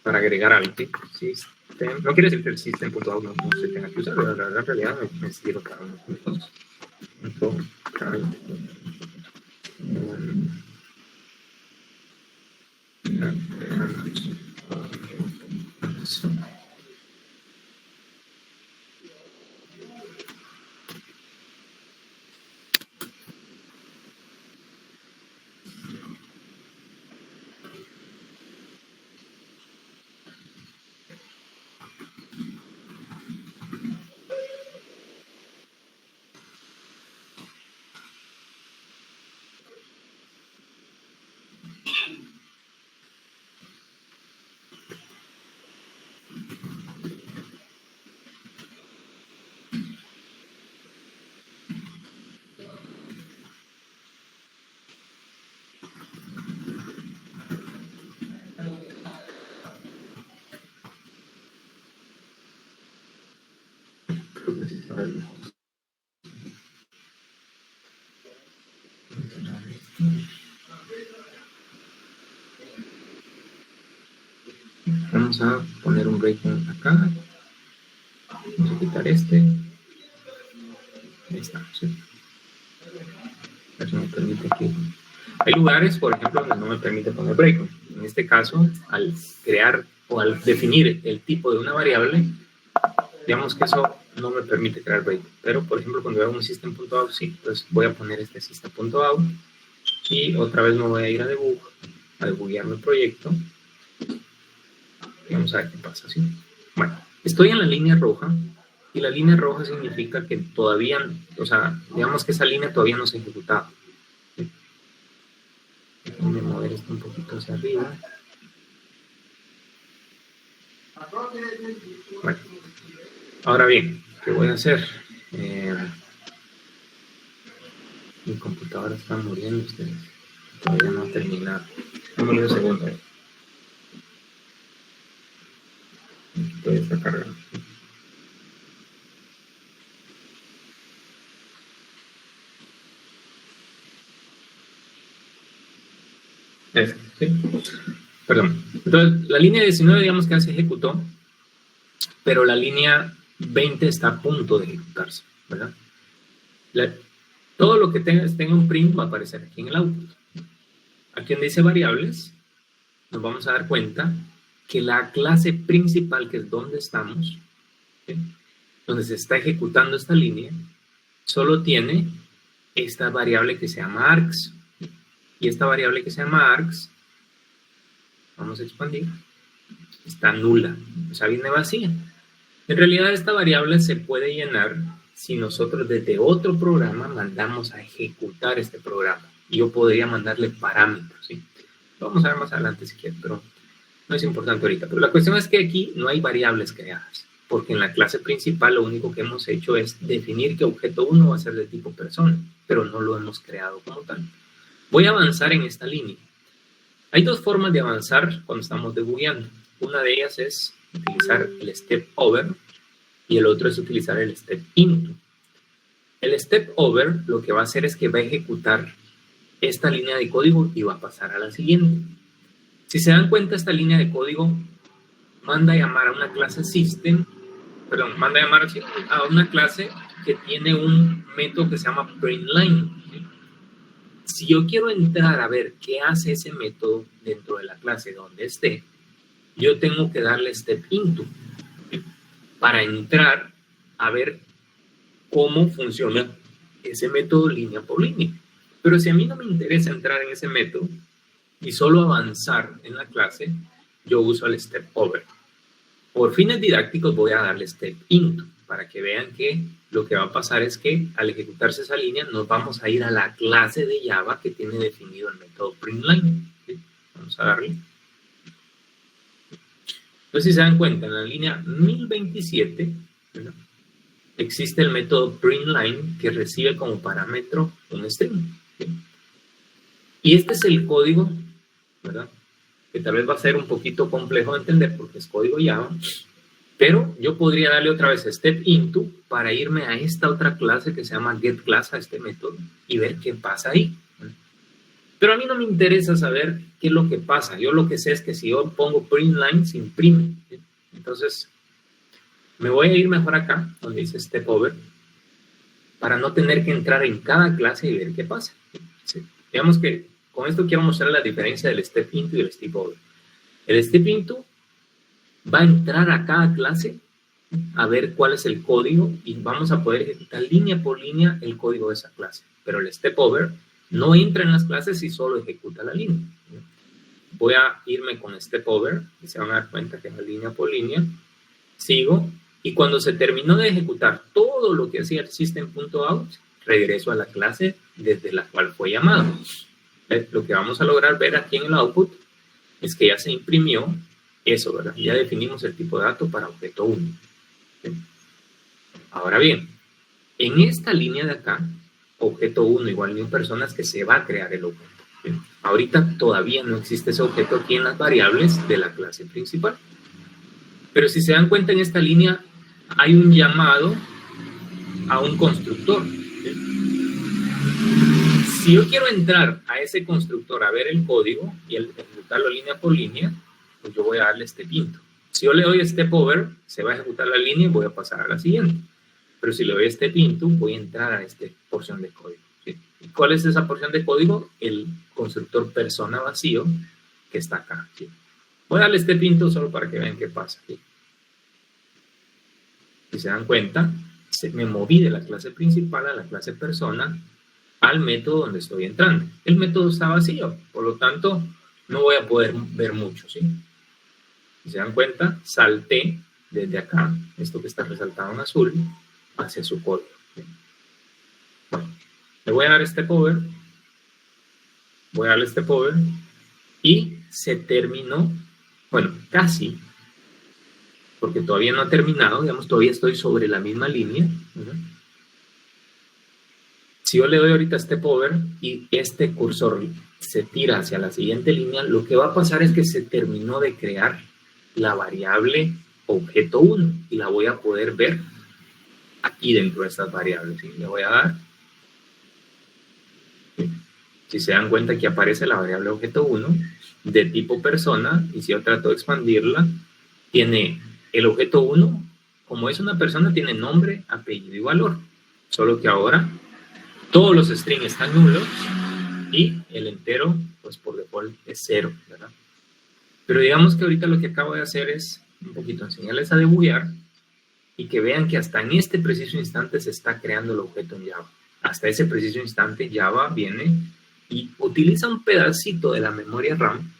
agregar algo. ¿Sí? No quiere decir que el system.out no se tenga que usar, pero en realidad me sirve para unos minutos. Vamos a poner un breakpoint acá. Vamos a quitar este. Ahí está. ¿Sí? Eso me permite aquí. Hay lugares, por ejemplo, donde no me permite poner breakpoint. En este caso, al crear o al definir el tipo de una variable, digamos que eso no me permite crear breakpoint. Pero, por ejemplo, cuando hago un system.out, sí, pues voy a poner este system.out y otra vez me voy a ir a debug, a debuguear mi proyecto. Y vamos a ver qué pasa, ¿sí? Bueno, estoy en la línea roja y la línea roja significa que todavía, o sea, digamos que esa línea todavía no se ha ejecutado. ¿Sí? Déjenme mover esto un poquito hacia arriba. Bueno, ahora bien, ¿qué voy a hacer? Mi computadora está muriendo, ustedes. Todavía no ha terminado. Dame un segundo. Todavía está cargando. ¿Sí? Perdón. Entonces, la línea 19, digamos que ya se ejecutó, pero la línea 20 está a punto de ejecutarse, ¿verdad? Todo lo que tenga un print va a aparecer aquí en el output. Aquí donde dice variables, nos vamos a dar cuenta que la clase principal, que es donde estamos, ¿sí? Donde se está ejecutando esta línea, solo tiene esta variable que se llama args. Y esta variable que se llama args, vamos a expandir, está nula, o sea, viene vacía. En realidad esta variable se puede llenar si nosotros desde otro programa mandamos a ejecutar este programa. Y yo podría mandarle parámetros, ¿sí? Lo vamos a ver más adelante si quieren, pero no es importante ahorita. Pero la cuestión es que aquí no hay variables creadas, porque en la clase principal lo único que hemos hecho es definir que objeto 1 va a ser de tipo persona, pero no lo hemos creado como tal. Voy a avanzar en esta línea. Hay dos formas de avanzar cuando estamos debugueando. Una de ellas es utilizar el step over y el otro es utilizar el step into. El step over lo que va a hacer es que va a ejecutar esta línea de código y va a pasar a la siguiente. Si se dan cuenta, esta línea de código manda a llamar a una clase system, manda a llamar a una clase que tiene un método que se llama printLine. Si yo quiero entrar a ver qué hace ese método dentro de la clase donde esté, yo tengo que darle step into para entrar a ver cómo funciona ese método línea por línea. Pero si a mí no me interesa entrar en ese método y solo avanzar en la clase, yo uso el step over. Por fines didácticos voy a darle step into para que vean que lo que va a pasar es que al ejecutarse esa línea nos vamos a ir a la clase de Java que tiene definido el método printLine. ¿Sí? Vamos a darle. Entonces, si se dan cuenta, en la línea 1027, ¿verdad?, existe el método printLine que recibe como parámetro un string. ¿Sí? Y este es el código, ¿verdad?, que tal vez va a ser un poquito complejo de entender porque es código Java, pero yo podría darle otra vez step into para irme a esta otra clase que se llama getClass, a este método, y ver qué pasa ahí. Pero a mí no me interesa saber qué es lo que pasa. Yo lo que sé es que si yo pongo printLine, se imprime. ¿Sí? Entonces, me voy a ir mejor acá, donde dice step over, para no tener que entrar en cada clase y ver qué pasa. ¿Sí? Digamos que con esto quiero mostrar la diferencia del step into y el step over. El step into va a entrar a cada clase a ver cuál es el código y vamos a poder ejecutar línea por línea el código de esa clase. Pero el step over no entra en las clases y solo ejecuta la línea. Voy a irme con step over y se van a dar cuenta que es la línea por línea. Sigo y cuando se terminó de ejecutar todo lo que hacía el system.out, regreso a la clase desde la cual fue llamado. Lo que vamos a lograr ver aquí en el output es que ya se imprimió eso, ¿verdad? Ya definimos el tipo de dato para objeto 1. ¿Sí? Ahora bien, en esta línea de acá, objeto 1 igual new personas, que se va a crear el objeto. ¿Sí? Ahorita todavía no existe ese objeto aquí en las variables de la clase principal. Pero si se dan cuenta, en esta línea hay un llamado a un constructor. ¿Sí? Si yo quiero entrar a ese constructor a ver el código y ejecutarlo línea por línea, pues yo voy a darle step into. Si yo le doy step over, se va a ejecutar la línea y voy a pasar a la siguiente. Pero si le doy step into, voy a entrar a esta porción de código. ¿Sí? ¿Y cuál es esa porción de código? El constructor persona vacío que está acá. ¿Sí? Voy a darle step into solo para que vean qué pasa. ¿Sí? Si se dan cuenta, me moví de la clase principal a la clase persona al método donde estoy entrando. El método está vacío, por lo tanto, no voy a poder ver mucho, ¿sí? Si se dan cuenta, salté desde acá, esto que está resaltado en azul, hacia su código. ¿Sí? Bueno, le voy a dar step over, voy a darle step over, y se terminó, bueno, casi, porque todavía no ha terminado, digamos, todavía estoy sobre la misma línea, ¿verdad? Si yo le doy ahorita step over y este cursor se tira hacia la siguiente línea, lo que va a pasar es que se terminó de crear la variable objeto 1 y la voy a poder ver aquí dentro de estas variables. ¿Sí? Le voy a dar. ¿Sí? Si se dan cuenta, aquí aparece la variable objeto 1 de tipo persona y si yo trato de expandirla, tiene el objeto 1, como es una persona, tiene nombre, apellido y valor. Solo que ahora todos los strings están nulos y el entero, pues por default es 0, ¿verdad? Pero digamos que ahorita lo que acabo de hacer es un poquito enseñarles a debuguear y que vean que hasta en este preciso instante se está creando el objeto en Java. Hasta ese preciso instante Java viene y utiliza un pedacito de la memoria RAM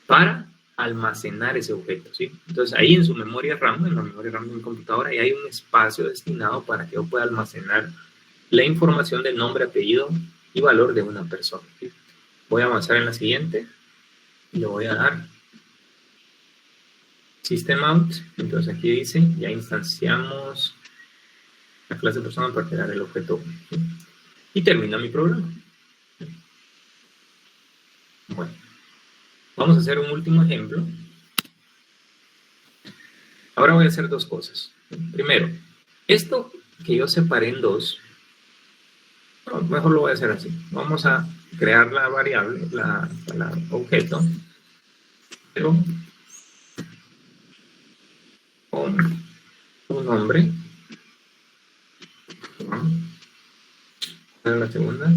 para almacenar ese objeto, ¿sí? Entonces ahí en su memoria RAM, en la memoria RAM de mi computadora, ahí hay un espacio destinado para que yo pueda almacenar la información del nombre, apellido y valor de una persona. ¿Sí? Voy a avanzar en la siguiente y le voy a dar System Out. Entonces aquí dice, ya instanciamos la clase persona para crear el objeto 1. ¿Sí? Y termina mi programa. ¿Sí? Bueno, vamos a hacer un último ejemplo. Ahora voy a hacer dos cosas. Primero, esto que yo separé en dos, no, mejor lo voy a hacer así. Vamos a crear la variable, la objeto, pero con un nombre. La segunda,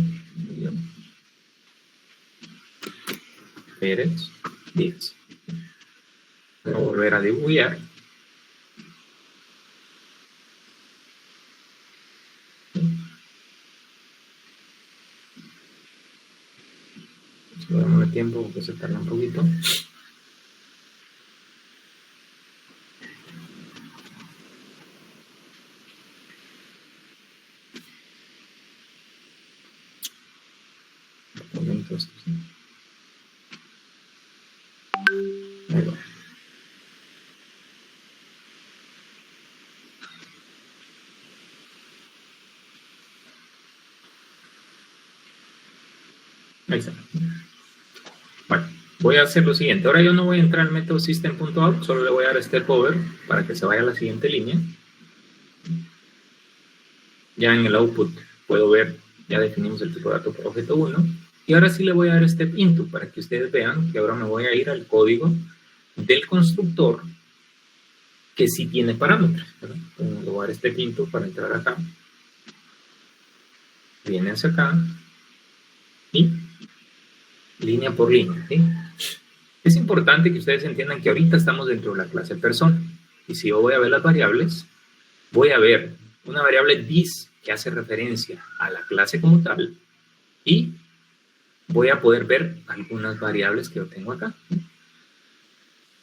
Pérez Díaz. Voy a volver a dibujar. Damos el tiempo porque se tarda un poquito. Momentos. Ahí va. Ahí está. Bueno, voy a hacer lo siguiente. Ahora yo no voy a entrar al método system.out, solo le voy a dar step over para que se vaya a la siguiente línea. Ya en el output puedo ver, ya definimos el tipo de dato por objeto 1. Y ahora sí le voy a dar step into para que ustedes vean que ahora me voy a ir al código del constructor que sí tiene parámetros, ¿verdad? Entonces, le voy a dar step into para entrar acá. Viene hacia acá y línea por línea, ¿sí? Es importante que ustedes entiendan que ahorita estamos dentro de la clase persona. Y si yo voy a ver las variables, voy a ver una variable this que hace referencia a la clase como tal y voy a poder ver algunas variables que yo tengo acá.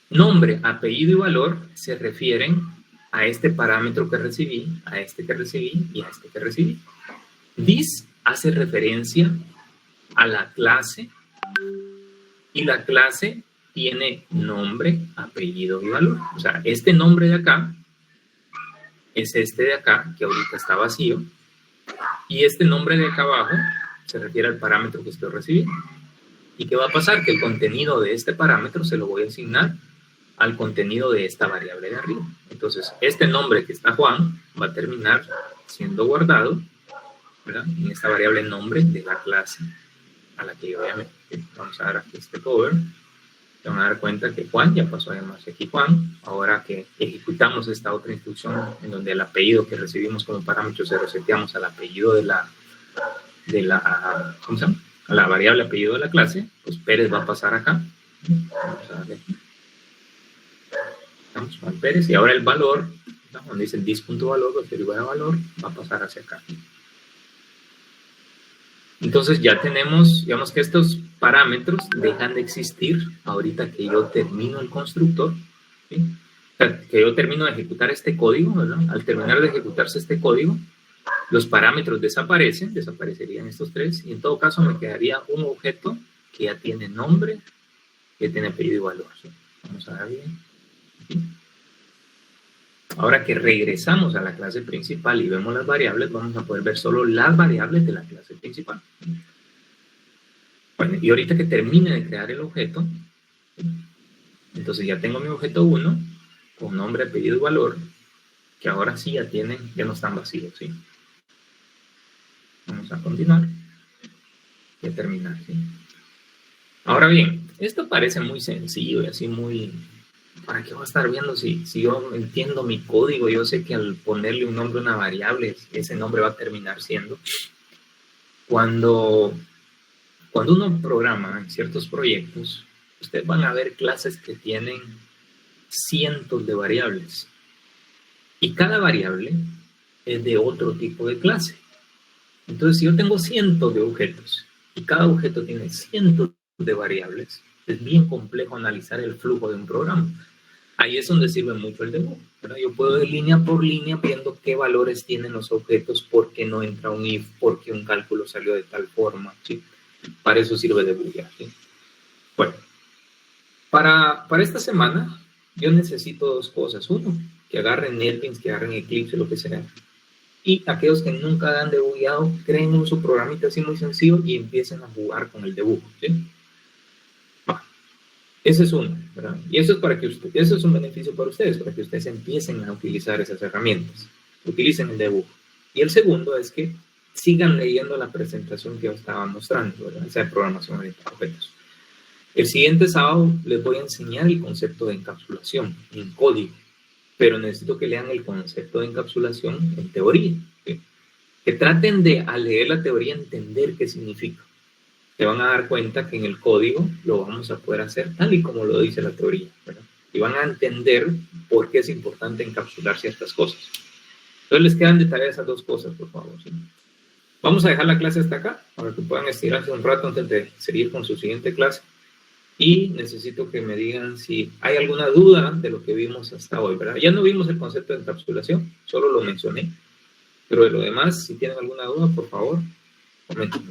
Nombre, apellido y valor se refieren a este parámetro que recibí, a este que recibí y a este que recibí. This hace referencia a la clase y la clase tiene nombre, apellido y valor. O sea, este nombre de acá es este de acá, que ahorita está vacío, y este nombre de acá abajo se refiere al parámetro que estoy recibiendo. ¿Y qué va a pasar? Que el contenido de este parámetro se lo voy a asignar al contenido de esta variable de arriba. Entonces, este nombre que está Juan va a terminar siendo guardado, ¿verdad?, en esta variable nombre de la clase a la que yo llamé. Vamos a dar aquí este cover. Se van a dar cuenta que Juan ya pasó a llamarse aquí Juan. Ahora que ejecutamos esta otra instrucción en donde el apellido que recibimos como parámetro se reseteamos al apellido de la ¿cómo se llama?, a la variable apellido de la clase, pues Pérez va a pasar acá. Vamos a darle aquí. Vamos Juan Pérez, y ahora el valor, ¿no?, donde dice this.valor, referido a valor, va a pasar hacia acá. Entonces ya tenemos, digamos que estos parámetros dejan de existir ahorita que yo termino el constructor, ¿sí? O sea, que yo termino de ejecutar este código, ¿verdad? Al terminar de ejecutarse este código, los parámetros desaparecerían estos tres, y en todo caso me quedaría un objeto que ya tiene nombre, que tiene apellido y valor, ¿sí? Vamos a darle aquí. Ahora que regresamos a la clase principal y vemos las variables, vamos a poder ver solo las variables de la clase principal. Bueno, y ahorita que termine de crear el objeto, entonces ya tengo mi objeto 1 con nombre, apellido y valor, que ahora sí ya no están vacíos, ¿sí? Vamos a continuar y a terminar, ¿sí? Ahora bien, esto parece muy sencillo y así muy... ¿Para qué voy a estar viendo si yo entiendo mi código? Yo sé que al ponerle un nombre a una variable, ese nombre va a terminar siendo. Cuando uno programa en ciertos proyectos, ustedes van a ver clases que tienen cientos de variables. Y cada variable es de otro tipo de clase. Entonces, si yo tengo cientos de objetos y cada objeto tiene cientos de variables, es bien complejo analizar el flujo de un programa. Ahí es donde sirve mucho el debug, ¿verdad? Yo puedo ir línea por línea viendo qué valores tienen los objetos, por qué no entra un if, por qué un cálculo salió de tal forma, ¿sí? Para eso sirve debuguear, ¿sí? Bueno, para esta semana yo necesito dos cosas. Uno, que agarren NetBeans, que agarren Eclipse, lo que sea. Y aquellos que nunca han debugueado, creen su programita así muy sencillo y empiecen a jugar con el debug, ¿sí? Ese es uno, ¿verdad? Y eso es para que eso es un beneficio para ustedes, para que ustedes empiecen a utilizar esas herramientas, utilicen el debug. Y el segundo es que sigan leyendo la presentación que yo estaba mostrando, ¿verdad? Esa de programación orientada a objetos. El siguiente sábado les voy a enseñar el concepto de encapsulación en código, pero necesito que lean el concepto de encapsulación en teoría, ¿sí? Que traten de, al leer la teoría, entender qué significa. Se van a dar cuenta que en el código lo vamos a poder hacer tal y como lo dice la teoría, ¿verdad? Y van a entender por qué es importante encapsular ciertas cosas. Entonces les quedan de tarea esas dos cosas, por favor, ¿sí? Vamos a dejar la clase hasta acá, para que puedan estirarse un rato antes de seguir con su siguiente clase. Y necesito que me digan si hay alguna duda de lo que vimos hasta hoy, ¿verdad? Ya no vimos el concepto de encapsulación, solo lo mencioné. Pero de lo demás, si tienen alguna duda, por favor, comenten.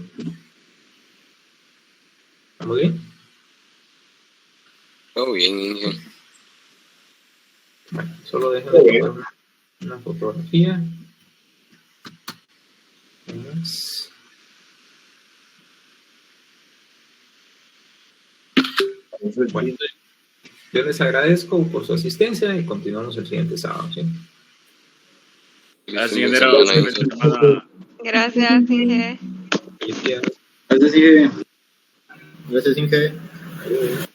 ¿Estamos bien? Todo bien, Inge. Bueno, solo déjenme tomar una fotografía. Bueno, yo les agradezco por su asistencia y continuamos el siguiente sábado, ¿sí? Gracias, Gracias, Inge. Felicidades. Gracias, Inge. Gracias, Inge.